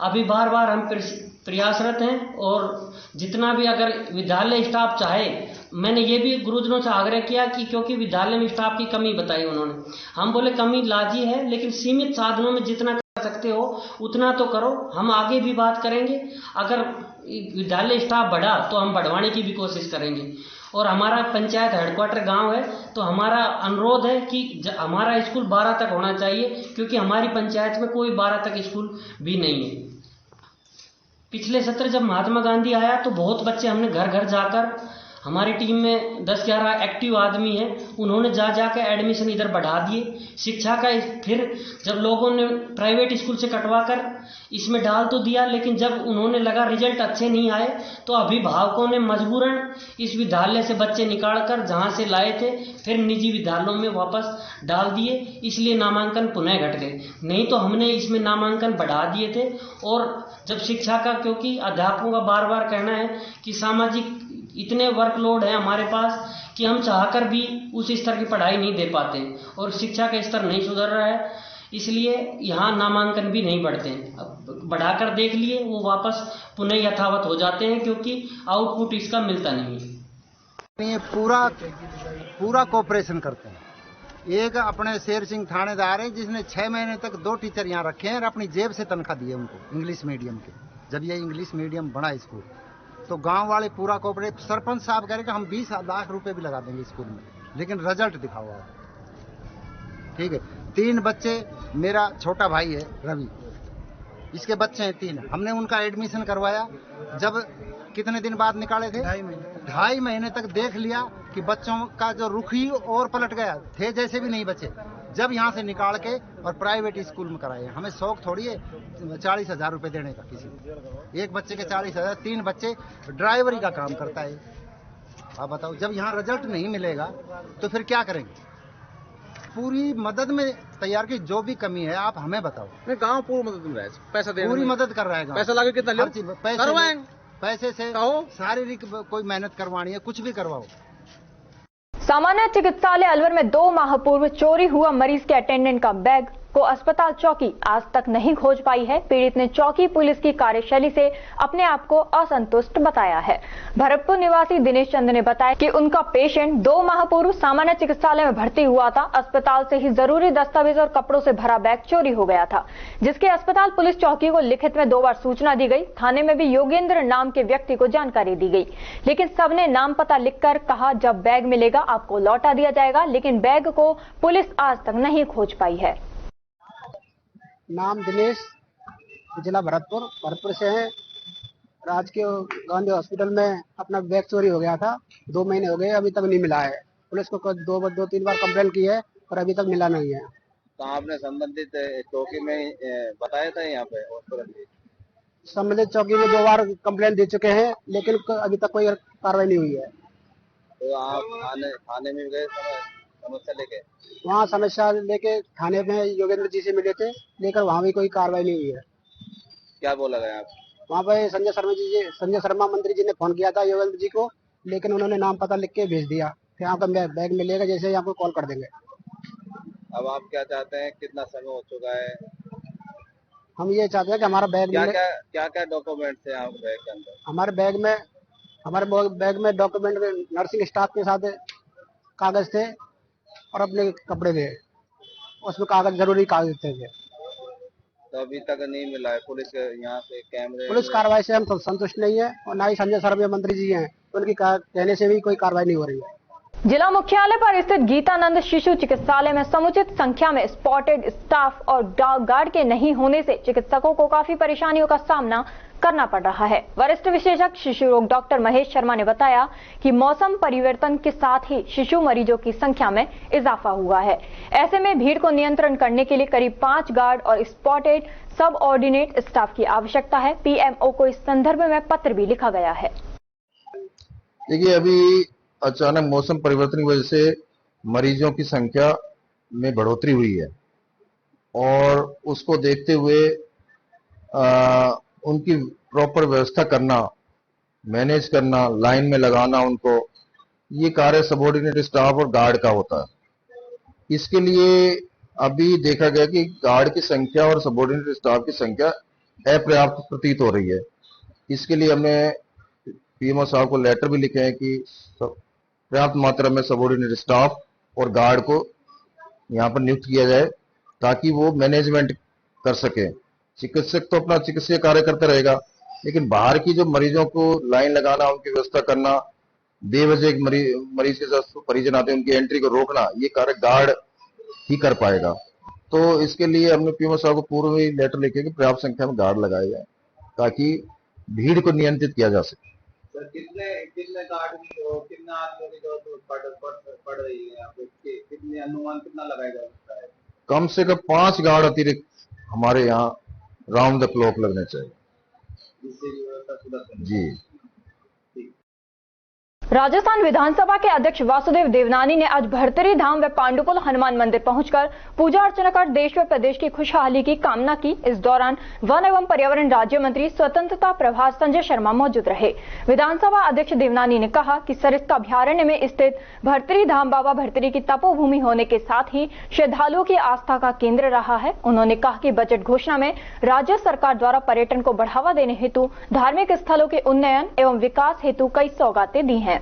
[SPEAKER 12] अभी बार बार हम प्रयासरत हैं, और जितना भी अगर विद्यालय स्टाफ चाहे, मैंने ये भी गुरुजनों से आग्रह किया कि, क्योंकि विद्यालय में स्टाफ की कमी बताई उन्होंने, हम बोले कमी लाजी है, लेकिन सीमित साधनों में जितना कर सकते हो उतना तो करो। हम आगे भी बात करेंगे, अगर विद्यालय स्टाफ बढ़ा तो हम बढ़वाने की भी कोशिश करेंगे। और हमारा पंचायत हेडक्वार्टर गांव है, तो हमारा अनुरोध है कि हमारा स्कूल 12 तक होना चाहिए, क्योंकि हमारी पंचायत में कोई 12 तक स्कूल भी नहीं है। पिछले सत्र जब महात्मा गांधी आया तो बहुत बच्चे हमने घर घर जाकर हमारी टीम में 10-11 एक्टिव आदमी हैं, उन्होंने जाकर एडमिशन इधर बढ़ा दिए। शिक्षा का फिर जब लोगों ने प्राइवेट स्कूल से कटवा कर इसमें डाल तो दिया, लेकिन जब उन्होंने लगा रिजल्ट अच्छे नहीं आए तो अभिभावकों ने मजबूरन इस विद्यालय से बच्चे निकाल कर जहाँ से लाए थे फिर निजी विद्यालयों में वापस डाल दिए। इसलिए नामांकन पुनः घट गए, नहीं तो हमने इसमें नामांकन बढ़ा दिए थे। और जब शिक्षा का, क्योंकि अध्यापकों का बार बार कहना है कि सामाजिक इतने वर्कलोड है हमारे पास कि हम चाहकर भी उस स्तर की पढ़ाई नहीं दे पाते और शिक्षा का स्तर नहीं सुधर रहा है, इसलिए यहाँ नामांकन भी नहीं बढ़ते हैं। अब बढ़ाकर देख लिए वो वापस पुनः यथावत हो जाते हैं क्योंकि आउटपुट इसका मिलता नहीं है।
[SPEAKER 9] ये पूरा कोऑपरेशन करते हैं। एक अपने शेर सिंह थानेदार है जिसने 6 महीने तक 2 टीचर यहाँ रखे हैं और अपनी जेब से तनख्वाह दी है उनको इंग्लिश मीडियम के। जब ये इंग्लिश मीडियम बना स्कूल तो गांव वाले पूरा कोऑपरेट, सरपंच साहब कह रहे कि हम 20 लाख रुपए भी लगा देंगे स्कूल में, लेकिन रिजल्ट दिखाओ आप। ठीक है, 3 बच्चे, मेरा छोटा भाई है रवि, इसके बच्चे हैं 3, हमने उनका एडमिशन करवाया। जब कितने दिन बाद निकाले थे, 2.5 महीने तक देख लिया कि बच्चों का जो रुख ही और पलट गया, थे जैसे भी नहीं बचे। जब यहाँ से निकाल के और प्राइवेट स्कूल में कराए। हमें शौक थोड़ी है 40,000 रुपए देने का, किसी एक बच्चे के 40,000, 3 बच्चे ड्राइवरी का काम करता है। आप बताओ, जब यहाँ रिजल्ट नहीं मिलेगा तो फिर क्या करेंगे? पूरी मदद में तैयार की, जो भी कमी है आप हमें बताओ।
[SPEAKER 13] गाँव पूरी मदद में रहा है, पैसा देने
[SPEAKER 9] पूरी मदद कर रहा है।
[SPEAKER 13] पैसा लगे कितना
[SPEAKER 9] पैसे से शारीरिक कोई मेहनत करवानी है, कुछ भी करवाओ।
[SPEAKER 1] सामान्य चिकित्सालय अलवर में 2 माह पूर्व चोरी हुआ मरीज के अटेंडेंट का बैग को अस्पताल चौकी आज तक नहीं खोज पाई है। पीड़ित ने चौकी पुलिस की कार्यशैली से अपने आप को असंतुष्ट बताया है। भरतपुर निवासी दिनेश चंद ने बताया कि उनका पेशेंट 2 माह पूर्व सामान्य चिकित्सालय में भर्ती हुआ था। अस्पताल से ही जरूरी दस्तावेज और कपड़ों से भरा बैग चोरी हो गया था, जिसके अस्पताल पुलिस चौकी को लिखित में 2 बार सूचना दी गई। थाने में भी योगेंद्र नाम के व्यक्ति को जानकारी दी गई, लेकिन सबने नाम पता लिखकर कहा जब बैग मिलेगा आपको लौटा दिया जाएगा, लेकिन बैग को पुलिस आज तक नहीं खोज पाई है।
[SPEAKER 14] नाम दिनेश, जिला भरतपुर से है। राजकीय गांधी हॉस्पिटल में अपना बैग चोरी हो गया था, 2 महीने हो गए, अभी तक नहीं मिला है। पुलिस को 2-3 बार कंप्लेन की है पर अभी तक मिला नहीं है।
[SPEAKER 15] तो आपने संबंधित चौकी में बताया था? यहाँ पे हॉस्पिटल
[SPEAKER 14] संबंधित चौकी में 2 बार कंप्लेन दे चुके हैं, लेकिन अभी तक कोई कार्रवाई नहीं हुई है।
[SPEAKER 15] तो आप थाने में गए समस्या लेके?
[SPEAKER 14] वहाँ समस्या लेके थाने में योगेंद्र जी से मिले थे, लेकर वहाँ भी कोई कार्रवाई नहीं हुई है।
[SPEAKER 15] क्या बोला गया आप?
[SPEAKER 14] वहाँ पे संजय शर्मा मंत्री जी ने फोन किया था योगेंद्र जी को, लेकिन उन्होंने नाम पता लिख के भेज दिया कि आपका बैग मिलेगा, जैसे ही आपको कॉल कर देंगे।
[SPEAKER 15] अब आप क्या चाहते हैं? कितना समय हो चुका है?
[SPEAKER 14] हम ये चाहते हैं कि हमारा बैग
[SPEAKER 15] क्या डॉक्यूमेंट्स है आपके बैग के अंदर?
[SPEAKER 14] हमारे बैग में डॉक्यूमेंट, नर्सिंग स्टाफ के साथ कागज थे और अपने कपड़े थे, उसमें जरूरी कागज थे।
[SPEAKER 15] तो अभी तक नहीं मिला है? पुलिस यहाँ से कैमरे,
[SPEAKER 14] पुलिस कार्रवाई से हम संतुष्ट नहीं है और ना ही संजय शर्मा मंत्री जी हैं, उनकी कहने से भी कोई कार्रवाई नहीं हो रही है।
[SPEAKER 1] जिला मुख्यालय पर स्थित गीतानंद शिशु चिकित्सालय में समुचित संख्या में स्पॉटेड स्टाफ और गार्ड के नहीं होने से चिकित्सकों को काफी परेशानियों का सामना करना पड़ रहा है। वरिष्ठ विशेषज्ञ शिशु रोग डॉक्टर महेश शर्मा ने बताया कि मौसम परिवर्तन के साथ ही शिशु मरीजों की संख्या में इजाफा हुआ है। ऐसे में भीड़ को नियंत्रण करने के लिए करीब 5 गार्ड और स्पॉटेड सब ऑर्डिनेट स्टाफ की आवश्यकता है। पीएमओ को इस संदर्भ में पत्र भी लिखा गया है।
[SPEAKER 16] देखिए, अभी अचानक मौसम परिवर्तन की वजह से मरीजों की संख्या में बढ़ोतरी हुई है और उसको देखते हुए उनकी प्रॉपर व्यवस्था करना, मैनेज करना, लाइन में लगाना उनको, ये कार्य सबऑर्डिनेट स्टाफ और गार्ड का होता है। इसके लिए अभी देखा गया कि गार्ड की संख्या और सबऑर्डिनेट स्टाफ की संख्या अपर्याप्त प्रतीत हो रही है। इसके लिए हमने पीएमओ साहब को लेटर भी लिखे हैं कि पर्याप्त मात्रा में सबऑर्डिनेट स्टाफ और गार्ड को यहाँ पर नियुक्त किया जाए ताकि वो मैनेजमेंट कर सके। चिकित्सक तो अपना चिकित्सीय कार्य करता रहेगा, लेकिन बाहर की जो मरीजों को लाइन लगाना, उनकी व्यवस्था करना, बेवजह मरीज के साथ परिजन आते हैं उनकी एंट्री को रोकना, ये कार्य गार्ड ही कर पाएगा। तो इसके लिए हमने पीएमओ साहब को पूर्व ही लेटर लिखे कि पर्याप्त संख्या में गार्ड लगाए जाए ताकि भीड़ को नियंत्रित किया जा सके।
[SPEAKER 15] सर कितने कार्ड की हो, कितना आदमियों की जरूरत पड़ रही है यहाँ पे, कितने अनुमान कितना लगाया जा सकता है?
[SPEAKER 16] कम से कम 5 गार्ड अतिरिक्त हमारे यहाँ राउंड द क्लॉक लगने चाहिए,
[SPEAKER 15] जिससे व्यवस्था सुधर
[SPEAKER 16] जी।
[SPEAKER 1] राजस्थान विधानसभा के अध्यक्ष वासुदेव देवनानी ने आज भरतरी धाम व पांडुपुल हनुमान मंदिर पहुंचकर पूजा अर्चना कर देश व प्रदेश की खुशहाली की कामना की। इस दौरान वन एवं पर्यावरण राज्य मंत्री स्वतंत्रता प्रभार संजय शर्मा मौजूद रहे। विधानसभा अध्यक्ष देवनानी ने कहा कि सरिस्का अभ्यारण्य में स्थित भरतरी धाम बाबा भरतरी की तपोभूमि होने के साथ ही श्रद्धालुओं की आस्था का केंद्र रहा है। उन्होंने कहा कि बजट घोषणा में राज्य सरकार द्वारा पर्यटन को बढ़ावा देने हेतु धार्मिक स्थलों के उन्नयन एवं विकास हेतु कई सौगातें दी हैं,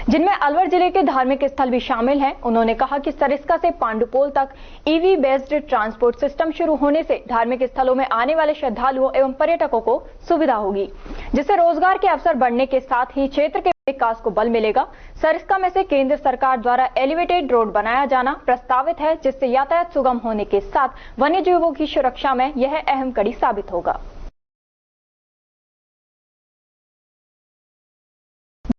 [SPEAKER 1] जिनमें अलवर जिले के धार्मिक स्थल भी शामिल हैं। उन्होंने कहा कि सरिस्का से पांडुपोल तक ईवी बेस्ड ट्रांसपोर्ट सिस्टम शुरू होने से धार्मिक स्थलों में आने वाले श्रद्धालुओं एवं पर्यटकों को सुविधा होगी, जिससे रोजगार के अवसर बढ़ने के साथ ही क्षेत्र के विकास को बल मिलेगा। सरिस्का में से केंद्र सरकार द्वारा एलिवेटेड रोड बनाया जाना प्रस्तावित है, जिससे यातायात सुगम होने के साथ वन्य जीवों की सुरक्षा में यह अहम कड़ी साबित होगा।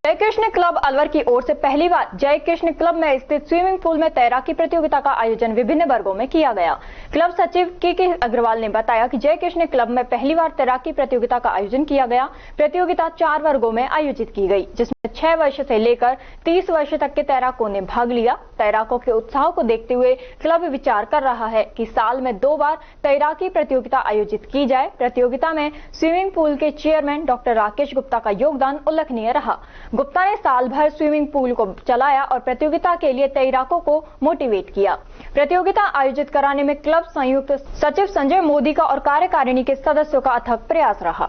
[SPEAKER 1] जय कृष्ण क्लब अलवर की ओर से पहली बार जय कृष्ण क्लब में स्थित स्विमिंग पूल में तैराकी प्रतियोगिता का आयोजन विभिन्न वर्गों में किया गया। क्लब सचिव के अग्रवाल ने बताया कि जय कृष्ण क्लब में पहली बार तैराकी प्रतियोगिता का आयोजन किया गया। प्रतियोगिता 4 वर्गों में आयोजित की गई, जिसमें 6 वर्ष से लेकर 30 वर्ष तक के तैराकों ने भाग लिया। तैराकों के उत्साह को देखते हुए क्लब विचार कर रहा है कि साल में 2 बार तैराकी प्रतियोगिता आयोजित की जाए। प्रतियोगिता में स्विमिंग पूल के चेयरमैन डॉक्टर राकेश गुप्ता का योगदान उल्लेखनीय रहा। गुप्ता ने साल भर स्विमिंग पूल को चलाया और प्रतियोगिता के लिए तैराकों को मोटिवेट किया। प्रतियोगिता आयोजित कराने में क्लब संयुक्त सचिव संजय मोदी का और कार्यकारिणी के सदस्यों का अथक प्रयास रहा।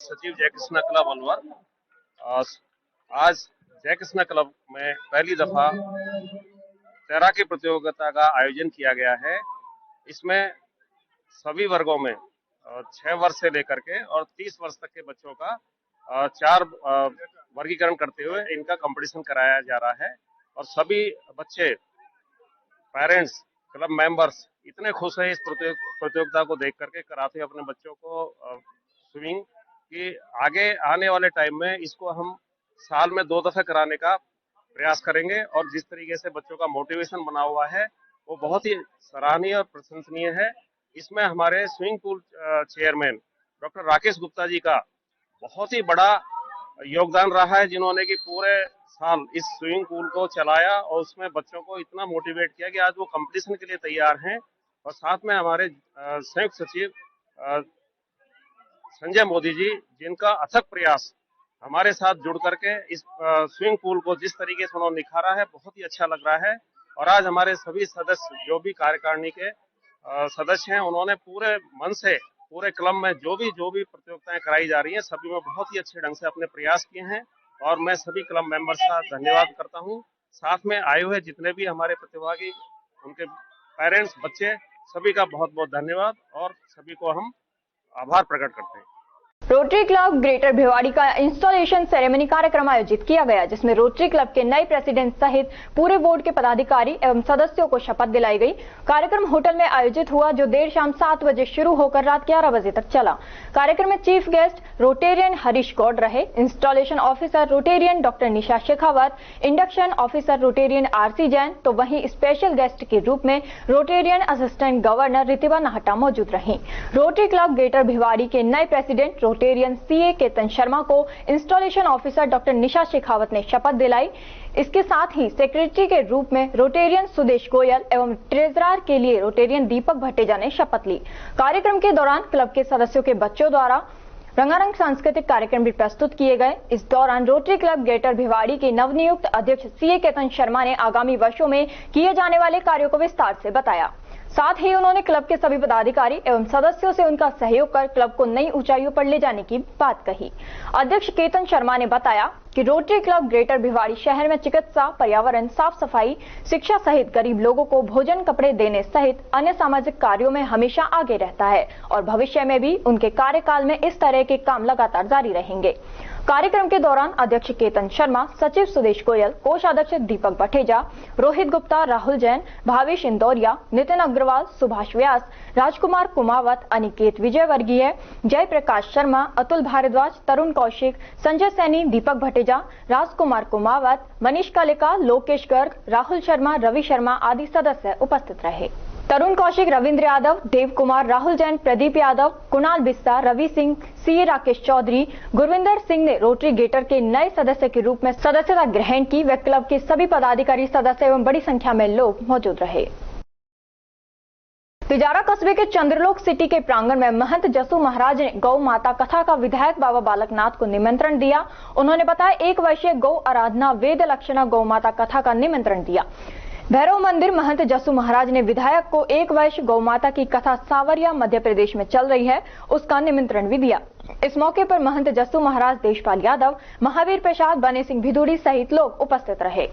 [SPEAKER 17] सचिव जय कृष्ण क्लब अलवर, आज जय कृष्ण क्लब में पहली दफा तैराकी प्रतियोगिता का आयोजन किया गया है। इसमें सभी वर्गों में 6 वर्ष से लेकर के और 30 वर्ष तक के बच्चों का 4 वर्गीकरण करते हुए इनका कंपटीशन कराया जा रहा है। और सभी बच्चे, पेरेंट्स, क्लब मेंबर्स इतने खुश हैं इस प्रतियोगिता को देख करके, कराते अपने बच्चों को स्विमिंग कि आगे आने वाले टाइम में इसको हम साल में 2 दफे कराने का प्रयास करेंगे। और जिस तरीके से बच्चों का मोटिवेशन बना हुआ है वो बहुत ही सराहनीय और प्रशंसनीय है। इसमें हमारे swimming pool chairman doctor Rakesh Gupta ji का बहुत ही बड़ा योगदान रहा है, जिन्होंने कि पूरे साल इस स्विमिंग पूल को चलाया और उसमें बच्चों को इतना मोटिवेट किया कि आज वो कंपटीशन के लिए तैयार हैं। और साथ में हमारे संयुक्त सचिव संजय मोदी जी, जिनका अथक प्रयास हमारे साथ जुड़ करके इस स्विमिंग पूल को जिस तरीके से उन्होंने निखारा है, बहुत ही अच्छा लग रहा है। और आज हमारे सभी सदस्य, जो भी कार्यकारिणी के सदस्य हैं, उन्होंने पूरे मन से पूरे क्लब में जो भी प्रतियोगिताएं कराई जा रही हैं, सभी में बहुत ही अच्छे ढंग से अपने प्रयास किए हैं। और मैं सभी क्लब मेंबर्स का धन्यवाद करता हूं। साथ में आए हुए जितने भी हमारे प्रतिभागी, उनके पेरेंट्स, बच्चे, सभी का बहुत बहुत धन्यवाद और सभी को हम आभार प्रकट करते हैं।
[SPEAKER 1] रोटरी क्लब ग्रेटर भिवाड़ी का इंस्टॉलेशन सेरेमनी कार्यक्रम आयोजित किया गया, जिसमें रोटरी क्लब के नए प्रेसिडेंट सहित पूरे बोर्ड के पदाधिकारी एवं सदस्यों को शपथ दिलाई गई। कार्यक्रम होटल में आयोजित हुआ, जो देर शाम 7 बजे शुरू होकर रात 11 बजे तक चला। कार्यक्रम में chief guest Rotarian Harish Gaur रहे। Installation officer Rotarian doctor Nisha Shekhawat, induction officer Rotarian RC Jain, तो वहीं स्पेशल गेस्ट के रूप में Rotarian assistant governor Ritiba Nahata मौजूद रही। रोटरी क्लब ग्रेटर भिवाड़ी के नए president Rotarian CA Ketan Sharma को installation officer doctor Nisha Shekhawat ने शपथ दिलाई। इसके साथ ही सेक्रेटरी के रूप में रोटेरियन सुदेश गोयल एवं ट्रेजरर के लिए रोटेरियन दीपक भट्टेजा ने शपथ ली। कार्यक्रम के दौरान क्लब के सदस्यों के बच्चों द्वारा रंगारंग सांस्कृतिक कार्यक्रम भी प्रस्तुत किए गए। इस दौरान रोटरी क्लब ग्रेटर भिवाड़ी के नवनियुक्त अध्यक्ष सीए केतन शर्मा ने आगामी वर्षों में किए जाने वाले कार्यों को विस्तार से बताया। साथ ही उन्होंने क्लब के सभी पदाधिकारी एवं सदस्यों से उनका सहयोग कर क्लब को नई ऊंचाइयों पर ले जाने की बात कही। अध्यक्ष केतन शर्मा ने बताया कि रोटरी क्लब ग्रेटर भिवाड़ी शहर में चिकित्सा, पर्यावरण, साफ सफाई, शिक्षा सहित गरीब लोगों को भोजन, कपड़े देने सहित अन्य सामाजिक कार्यों में हमेशा आगे रहता है और भविष्य में भी उनके कार्यकाल में इस तरह के काम लगातार जारी रहेंगे। कार्यक्रम के दौरान अध्यक्ष केतन शर्मा, सचिव सुदेश गोयल, कोषाध्यक्ष दीपक भटेजा, रोहित गुप्ता, राहुल जैन, भावेश इंदौरिया, नितिन अग्रवाल, सुभाष व्यास, राजकुमार कुमावत, अनिकेत विजयवर्गीय, जयप्रकाश शर्मा, अतुल भारद्वाज, तरुण कौशिक, संजय सैनी, दीपक भटेजा, राजकुमार कुमावत, मनीष कालिका, लोकेश गर्ग, राहुल शर्मा, रवि शर्मा आदि सदस्य उपस्थित रहे। तरुण कौशिक, रविंद्र यादव, देव कुमार, राहुल जैन, प्रदीप यादव, कुणाल बिस्सा, रवि सिंह, सीए राकेश चौधरी, गुरविंदर सिंह ने रोटरी गेटर के नए सदस्य के रूप में सदस्यता ग्रहण की। वे क्लब के सभी पदाधिकारी, सदस्य एवं बड़ी संख्या में लोग मौजूद रहे। तिजारा कस्बे के चंद्रलोक सिटी के प्रांगण में महंत जसू महाराज ने गौ माता कथा का विधायक बाबा बालकनाथ को निमंत्रण दिया। उन्होंने बताया 1 वर्षीय गौ आराधना वेद लक्षणा गौ माता कथा का निमंत्रण दिया। भैरव मंदिर महंत जसू महाराज ने विधायक को 1 वर्ष गौ माता की कथा सावरिया मध्य प्रदेश में चल रही है उसका निमंत्रण भी दिया। इस मौके पर महंत जसू महाराज, देशपाल यादव, महावीर प्रसाद, बने सिंह भिदुड़ी सहित लोग उपस्थित रहे।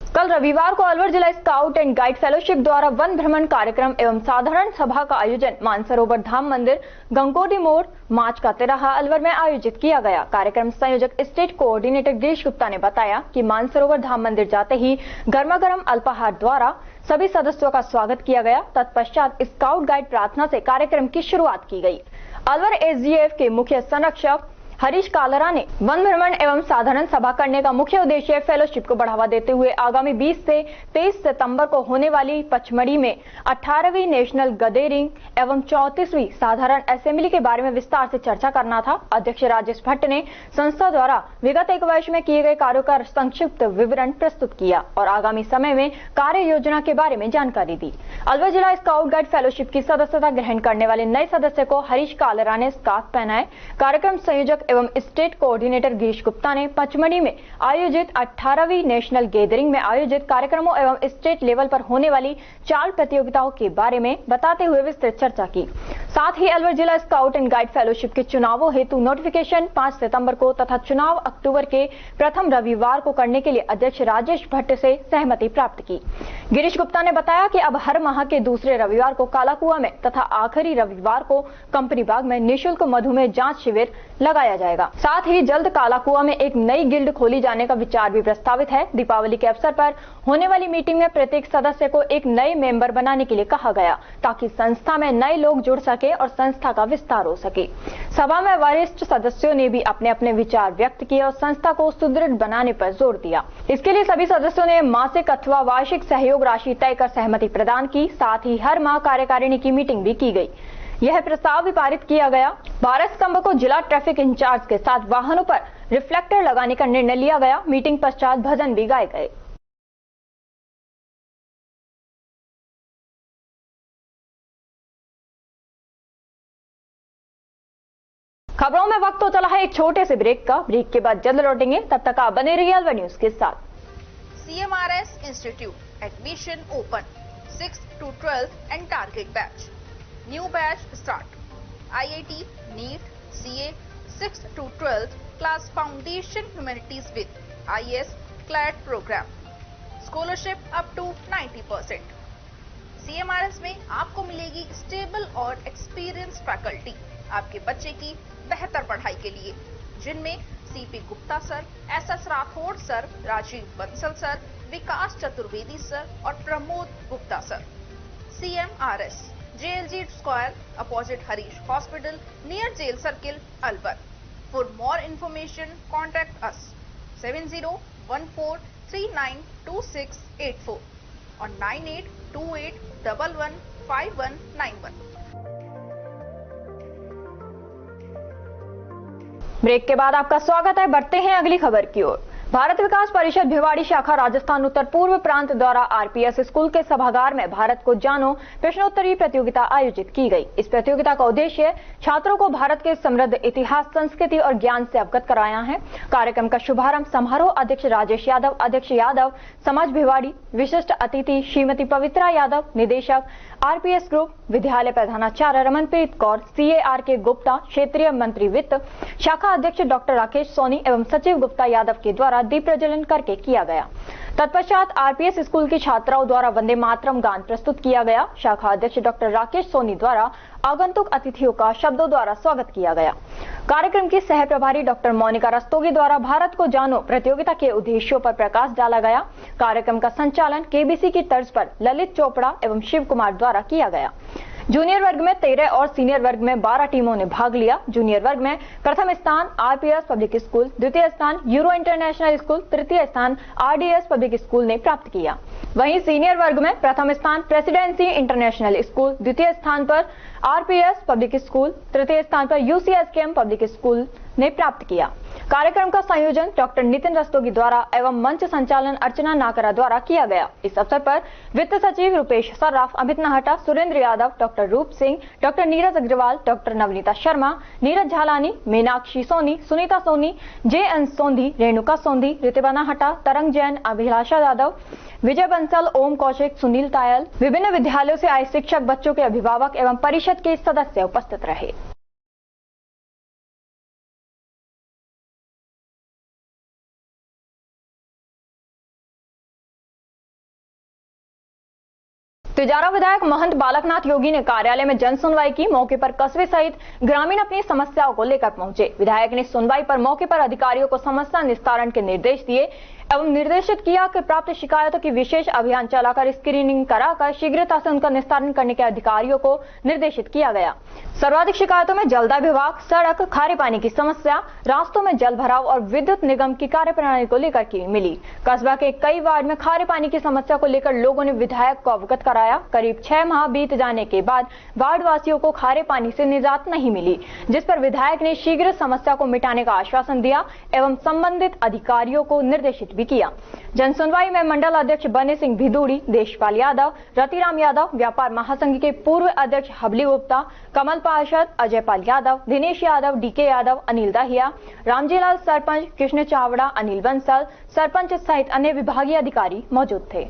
[SPEAKER 1] कल रविवार को अलवर जिला स्काउट एंड गाइड फेलोशिप द्वारा वन भ्रमण कार्यक्रम एवं साधारण सभा का आयोजन मानसरोवर धाम मंदिर, गंगोटी मोड़, माच का तिराहा, अलवर में आयोजित किया गया। कार्यक्रम संयोजक स्टेट कोऑर्डिनेटर गिरीश गुप्ता ने बताया कि मानसरोवर धाम मंदिर जाते ही गर्मा गर्म अल्पाहार द्वारा सभी सदस्यों का स्वागत किया गया। तत्पश्चात स्काउट गाइड प्रार्थना से कार्यक्रम की शुरुआत की गई। अलवर एसजीएफ के मुख्य संरक्षक हरीश कालरा ने वन भ्रमण एवं साधारण सभा करने का मुख्य उद्देश्य फेलोशिप को बढ़ावा देते हुए आगामी 20 से 23 सितंबर को होने वाली पचमढ़ी में 18वीं नेशनल गदेरिंग एवं 34वीं साधारण असेंबली के बारे में विस्तार से चर्चा करना था। अध्यक्ष राजेश भट्ट ने संस्था द्वारा विगत 1 वर्ष में किए गए कार्यों का संक्षिप्त विवरण प्रस्तुत किया और आगामी समय में कार्य योजना के बारे में जानकारी दी। अलवर जिला स्काउट गाइड फेलोशिप की सदस्यता ग्रहण करने वाले नए सदस्य को हरीश कालरा ने स्कार्फ पहनाए। कार्यक्रम संयोजक एवं स्टेट कोऑर्डिनेटर गिरीश गुप्ता ने पचमढ़ी में आयोजित 18वीं नेशनल गैदरिंग में आयोजित कार्यक्रमों एवं स्टेट लेवल पर होने वाली चाल प्रतियोगिताओं के बारे में बताते हुए विस्तृत चर्चा की। साथ ही अलवर जिला स्काउट एंड गाइड फेलोशिप के चुनावों हेतु नोटिफिकेशन 5 सितंबर को तथा चुनाव अक्टूबर के प्रथम रविवार को करने के लिए अध्यक्ष राजेश भट्ट से सहमति प्राप्त की। गिरीश गुप्ता ने बताया कि अब हर माह के दूसरे रविवार को कालाकुआ में तथा आखिरी रविवार को कंपनी बाग में निःशुल्क मधुमेह जांच शिविर लगाया जाएगा। साथ ही जल्द कालाकुआ में एक नई गिल्ड खोली जाने का विचार भी प्रस्तावित है। दीपावली के अवसर पर होने वाली मीटिंग में प्रत्येक सदस्य को एक नए मेंबर बनाने के लिए कहा गया ताकि संस्था में नए लोग जुड़ सके और संस्था का विस्तार हो सके। सभा में वरिष्ठ सदस्यों ने भी अपने अपने विचार व्यक्त किए और संस्था को सुदृढ़ बनाने पर जोर दिया। इसके लिए सभी सदस्यों ने मासिक अथवा वार्षिक सहयोग राशि तय कर सहमति प्रदान की। साथ ही हर माह कार्यकारिणी की मीटिंग भी की गई। यह प्रस्ताव भी पारित किया गया। 12 सितंबर को जिला ट्रैफिक इंचार्ज के साथ वाहनों पर रिफ्लेक्टर लगाने का निर्णय लिया गया। मीटिंग पश्चात भजन भी गाए गए। खबरों में वक्त तो चला है एक छोटे से ब्रेक का। ब्रेक के बाद जल्द लौटेंगे, तब तक आप बने रहिए अलवर न्यूज के साथ।
[SPEAKER 18] CMRS Institute admission open 6th to 12th and target batch. New batch start. IIT, NEET, CA 6th to 12th class foundation humanities with IS CLAT program. Scholarship up to 90%. CMRS में आपको मिलेगी stable और experience faculty आपके बच्चे की बेहतर पढ़ाई के लिए, जिनमें CP Gupta sir, SS Rathore sir, Rajiv Bansal sir, Vikas Chaturvedi sir और Pramod Gupta sir. CMRS JLG Square opposite Harish Hospital near Jail Circle, Alvar. For more information, contact us 7014392684 or 9828115191.
[SPEAKER 1] Break के बाद आपका स्वागत है। बढ़ते हैं अगली खबर की ओर। भारत विकास परिषद भिवाड़ी शाखा राजस्थान उत्तर पूर्व प्रांत द्वारा आरपीएस स्कूल के सभागार में भारत को जानो प्रश्नोत्तरी प्रतियोगिता आयोजित की गई। इस प्रतियोगिता का उद्देश्य छात्रों को भारत के समृद्ध इतिहास, संस्कृति और ज्ञान से अवगत कराया है। कार्यक्रम का शुभारंभ समारोह अध्यक्ष राजेश यादव, अध्यक्ष यादव समाज भिवाड़ी, विशिष्ट अतिथि श्रीमती पवित्रा यादव, निदेशक आरपीएस ग्रुप, विद्यालय प्रधानाचार्य रमनप्रीत कौर, CAR के गुप्ता, क्षेत्रीय मंत्री वित्त, शाखा अध्यक्ष डॉक्टर राकेश सोनी एवं सचिव गुप्ता यादव के द्वारा दीप प्रज्वलन करके किया गया। तत्पश्चात आरपीएस स्कूल की छात्राओं द्वारा वंदे मातरम गान प्रस्तुत किया गया। शाखा अध्यक्ष डॉक्टर राकेश सोनी द्वारा आगंतुक अतिथियों का शब्दों द्वारा स्वागत किया गया। कार्यक्रम की सह प्रभारी डॉक्टर मोनिका रस्तोगी द्वारा भारत को जानो प्रतियोगिता के उद्देश्यों पर प्रकाश डाला गया। कार्यक्रम का संचालन केबीसी की तर्ज पर ललित चोपड़ा एवं शिव कुमार द्वारा किया गया। जूनियर वर्ग में 13 और सीनियर वर्ग में 12 टीमों ने भाग लिया। जूनियर वर्ग में प्रथम स्थान आरपीएस पब्लिक स्कूल, द्वितीय स्थान यूरो इंटरनेशनल स्कूल, तृतीय स्थान आरडीएस पब्लिक स्कूल ने प्राप्त किया। वहीं सीनियर वर्ग में प्रथम स्थान प्रेसिडेंसी इंटरनेशनल स्कूल, द्वितीय स्थान पर आरपीएस पब्लिक स्कूल, तृतीय स्थान पर यूसीएसकेएम पब्लिक स्कूल ने प्राप्त किया। कार्यक्रम का संयोजन डॉक्टर नितिन रस्तोगी द्वारा एवं मंच संचालन अर्चना नाकरा द्वारा किया गया। इस अवसर पर वित्त सचिव Rupesh Sarraf, Amit Nahata, Surendra Yadav, doctor Roop Singh, doctor Neeraj Agarwal, doctor Navneeta Sharma, Neeraj Jhalani, Meenakshi Soni, Sunita Soni, JN Sondhi, Renuka Sondhi, Ritiba Nahata, Tarang Jain, अभिलाषा यादव, विजय बंसल, ओम कौशिक, सुनील तायल, विभिन्न विद्यालयों से आए शिक्षक, बच्चों के अभिभावक एवं परिषद के सदस्य उपस्थित रहे। तिजारा विधायक महंत बालकनाथ योगी ने कार्यालय में जन सुनवाई की। मौके पर कस्बे सहित ग्रामीण अपनी समस्याओं को लेकर पहुंचे। विधायक ने सुनवाई पर मौके पर अधिकारियों को समस्या निस्तारण के निर्देश दिए एवं निर्देशित किया कि प्राप्त शिकायतों की विशेष अभियान चलाकर स्क्रीनिंग कराकर शीघ्रता से उनका निस्तारण करने के अधिकारियों को निर्देशित किया गया। सर्वाधिक शिकायतों में जलदाय विभाग, सड़क, खारे पानी की समस्या, रास्तों में जल भराव और विद्युत निगम की कार्यप्रणाली को लेकर की मिली। कस्बा के कई वार्ड में खारे पानी की समस्या को लेकर लोगों ने विधायक को अवगत कराया। करीब 6 माह बीत जाने के बाद वार्ड वासियों को खारे पानी से निजात नहीं मिली, जिस पर विधायक ने शीघ्र समस्या को मिटाने का आश्वासन दिया एवं संबंधित अधिकारियों को निर्देशित भी किया। जन सुनवाई में मंडल अध्यक्ष बने सिंह भिदूड़ी, देशपाल यादव, रतिराम यादव, व्यापार महासंघ के पूर्व अध्यक्ष हबली गुप्ता, कमल पार्षद, अजय पाल यादव, दिनेश यादव, डीके यादव, अनिल दाहिया, रामजीलाल सरपंच, कृष्ण चावड़ा, अनिल बंसल, सरपंच सहित अन्य विभागीय अधिकारी मौजूद थे।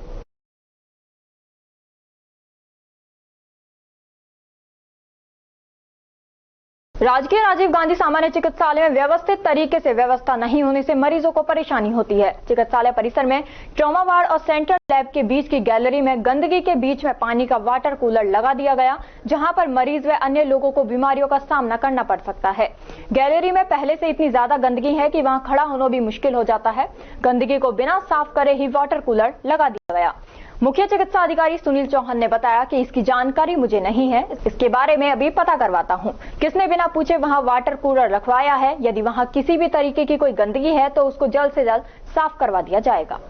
[SPEAKER 1] राजकीय राजीव गांधी सामान्य चिकित्सालय में व्यवस्थित तरीके से व्यवस्था नहीं होने से मरीजों को परेशानी होती है। चिकित्सालय परिसर में ट्रॉमा वार्ड और सेंट्रल लैब के बीच की गैलरी में गंदगी के बीच में पानी का वाटर कूलर लगा दिया गया, जहां पर मरीज व अन्य लोगों को बीमारियों का सामना करना पड़ सकता है। गैलरी में पहले से इतनी ज्यादा गंदगी है कि वहां खड़ा होना भी मुश्किल हो जाता है। गंदगी को बिना साफ करे ही वाटर कूलर लगा दिया गया। मुख्य चिकित्सा अधिकारी सुनील चौहान ने बताया कि इसकी जानकारी मुझे नहीं है, इसके बारे में अभी पता करवाता हूं। किसने बिना पूछे वहां वाटर कूलर रखवाया है? यदि वहां किसी भी तरीके की कोई गंदगी है तो उसको जल्द से जल्द साफ करवा दिया जाएगा।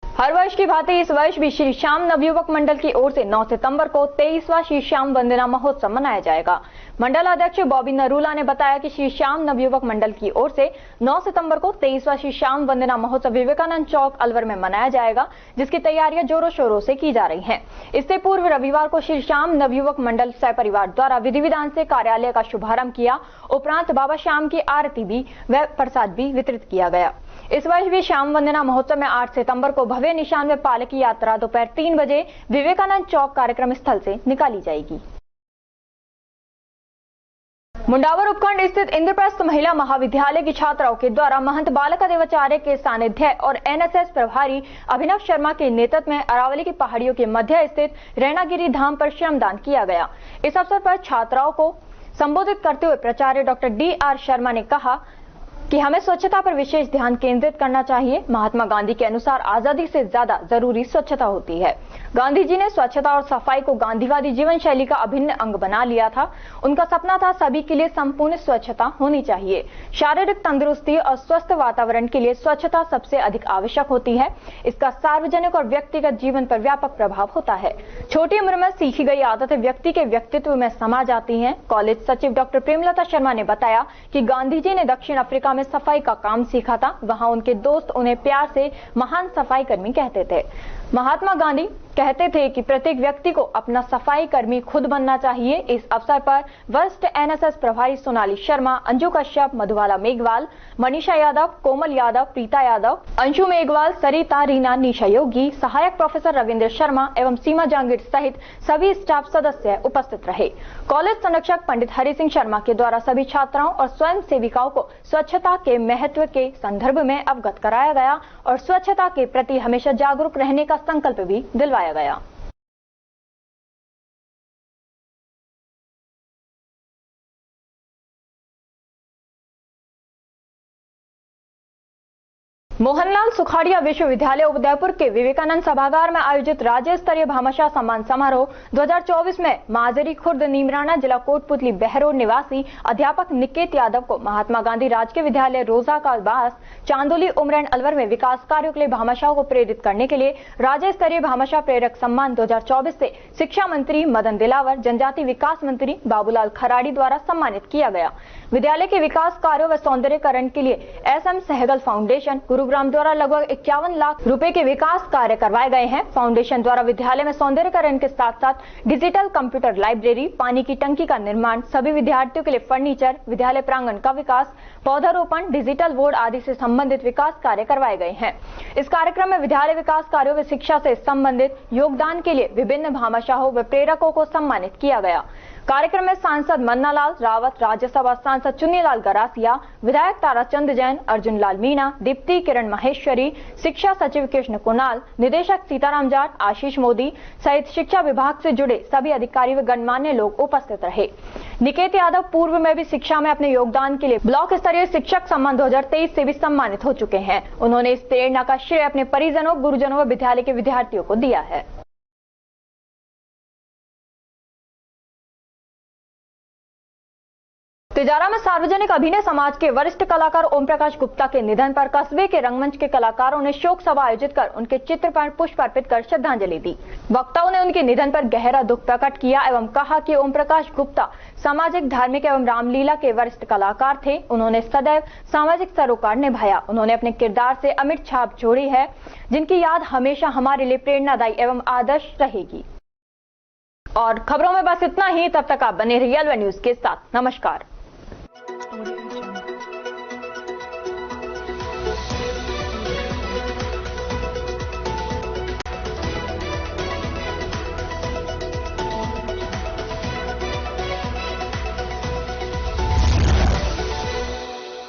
[SPEAKER 1] हर वर्ष की भांति इस वर्ष भी श्री श्याम नवयुवक मंडल की ओर से 9 सितंबर को 23वां श्री श्याम वंदना महोत्सव मनाया जाएगा। मंडल अध्यक्ष बॉबी नरूला ने बताया कि श्री श्याम नवयुवक मंडल की ओर से 9 सितंबर को 23वां श्री श्याम वंदना महोत्सव विवेकानंद चौक अलवर में मनाया जाएगा, जिसकी तैयारियां जोरों शोरों से की जा रही हैं। इससे पूर्व रविवार को श्री श्याम नवयुवक मंडल सपरिवार द्वारा विधि विधान से कार्यालय का शुभारंभ किया। उपरांत बाबा श्याम की आरती भी व प्रसाद भी वितरित किया गया। इस वर्ष भी श्याम वंदना महोत्सव में 8 सितंबर को भव्य निशान व पालकी यात्रा दोपहर 3 बजे विवेकानंद चौक कार्यक्रम स्थल से निकाली जाएगी। मुंडावर उपखंड स्थित इंद्रप्रस्थ महिला महाविद्यालय की छात्राओं के द्वारा महंत बालका देवाचार्य के सानिध्य और एनएसएस प्रभारी अभिनव शर्मा के नेतृत्व में अरावली की पहाड़ियों के मध्य स्थित रैनागिरी धाम पर श्रमदान किया गया। इस अवसर पर छात्राओं को संबोधित करते हुए प्राचार्य डॉक्टर DR शर्मा ने कहा कि हमें स्वच्छता पर विशेष ध्यान केंद्रित करना चाहिए। महात्मा गांधी के अनुसार आजादी से ज्यादा जरूरी स्वच्छता होती है। गांधी जी ने स्वच्छता और सफाई को गांधीवादी जीवन शैली का अभिन्न अंग बना लिया था। उनका सपना था सभी के लिए संपूर्ण स्वच्छता होनी चाहिए। शारीरिक तंदुरुस्ती और स्वस्थ वातावरण के लिए स्वच्छता सबसे अधिक आवश्यक होती है। इसका सार्वजनिक और व्यक्तिगत जीवन पर व्यापक प्रभाव होता है। छोटी उम्र में सीखी गई आदतें व्यक्ति के व्यक्तित्व में समा जाती हैं। कॉलेज सचिव डॉक्टर प्रेमलता शर्मा ने बताया कि गांधी जी ने दक्षिण अफ्रीका में सफाई का काम सीखा था। वहां उनके दोस्त उन्हें प्यार से महान सफाई कर्मी कहते थे। महात्मा गांधी कहते थे कि प्रत्येक व्यक्ति को अपना सफाई कर्मी खुद बनना चाहिए। इस अवसर पर वरिष्ठ एनएसएस प्रभारी सोनाली शर्मा, अंजू कश्यप, मधुबाला मेघवाल, मनीषा यादव, कोमल यादव, प्रीता यादव, अंशु मेघवाल, सरिता, रीना, निशा योगी, सहायक प्रोफेसर रविंद्र शर्मा एवं सीमा जहांगीर सहित सभी स्टाफ सदस्य उपस्थित रहे। कॉलेज संरक्षक पंडित हरि सिंह शर्मा के द्वारा सभी छात्राओं और स्वयं सेविकाओं को स्वच्छता के महत्व के संदर्भ में अवगत कराया गया और स्वच्छता के प्रति हमेशा जागरूक रहने का संकल्प भी दिलवाया गया। मोहनलाल सुखाड़िया विश्वविद्यालय उदयपुर के विवेकानंद सभागार में आयोजित राज्य स्तरीय भामाशाह सम्मान समारोह 2024 में माजरी खुर्द नीमराना जिला कोटपुतली बहरोड निवासी अध्यापक निकेत यादव को महात्मा गांधी राजकीय विद्यालय रोजा का बास चांदोली उमरैन अलवर में विकास कार्यों के लिए भामाशाह को प्रेरित करने के लिए राज्य स्तरीय भामाशाह प्रेरक सम्मान 2024 से शिक्षा मंत्री मदन दिलावर, जनजाति विकास मंत्री बाबूलाल खराड़ी द्वारा सम्मानित किया गया। विद्यालय के विकास कार्यों व सौंदर्यकरण के लिए एसएम सहगल फाउंडेशन गुरुग्राम द्वारा लगभग 51 लाख रुपए के विकास कार्य करवाए गए हैं। फाउंडेशन द्वारा विद्यालय में सौंदर्यकरण के साथ साथ डिजिटल कंप्यूटर लाइब्रेरी, पानी की टंकी का निर्माण, सभी विद्यार्थियों के लिए फर्नीचर, विद्यालय प्रांगण का विकास, पौधारोपण, डिजिटल बोर्ड आदि से संबंधित विकास कार्य करवाए गए हैं। इस कार्यक्रम में विद्यालय विकास कार्यों व शिक्षा से संबंधित योगदान के लिए विभिन्न भामाशाहों व प्रेरकों को सम्मानित किया गया। कार्यक्रम में सांसद मन्नालाल रावत, राज्यसभा सांसद चुन्नीलाल गरासिया, विधायक ताराचंद जैन, अर्जुन लाल मीणा, दीप्ति किरण माहेश्वरी, शिक्षा सचिव कृष्ण कुणाल, निदेशक सीताराम जाट, आशीष मोदी सहित शिक्षा विभाग से जुड़े सभी अधिकारी व गणमान्य लोग उपस्थित रहे। निकेत यादव पूर्व में भी शिक्षा में अपने योगदान के लिए ब्लॉक स्तरीय शिक्षक सम्मान 2023 से भी सम्मानित हो चुके हैं। उन्होंने इस प्रेरणा का श्रेय अपने परिजनों, गुरुजनों व विद्यालय के विद्यार्थियों को दिया है। तिजारा में सार्वजनिक अभिनय समाज के वरिष्ठ कलाकार ओम प्रकाश गुप्ता के निधन पर कस्बे के रंगमंच के कलाकारों ने शोक सभा आयोजित कर उनके चित्र पर पुष्प अर्पित कर श्रद्धांजलि दी। वक्ताओं ने उनके निधन पर गहरा दुख प्रकट किया एवं कहा कि ओम प्रकाश गुप्ता सामाजिक, धार्मिक एवं रामलीला के वरिष्ठ कलाकार थे। उन्होंने सदैव सामाजिक सरोकार निभाया। उन्होंने अपने किरदार से अमिट छाप छोड़ी है, जिनकी याद हमेशा हमारे लिए प्रेरणादायी एवं आदर्श रहेगी। और खबरों में बस इतना ही। तब तक आप बने रहिए अलवर न्यूज के साथ। नमस्कार।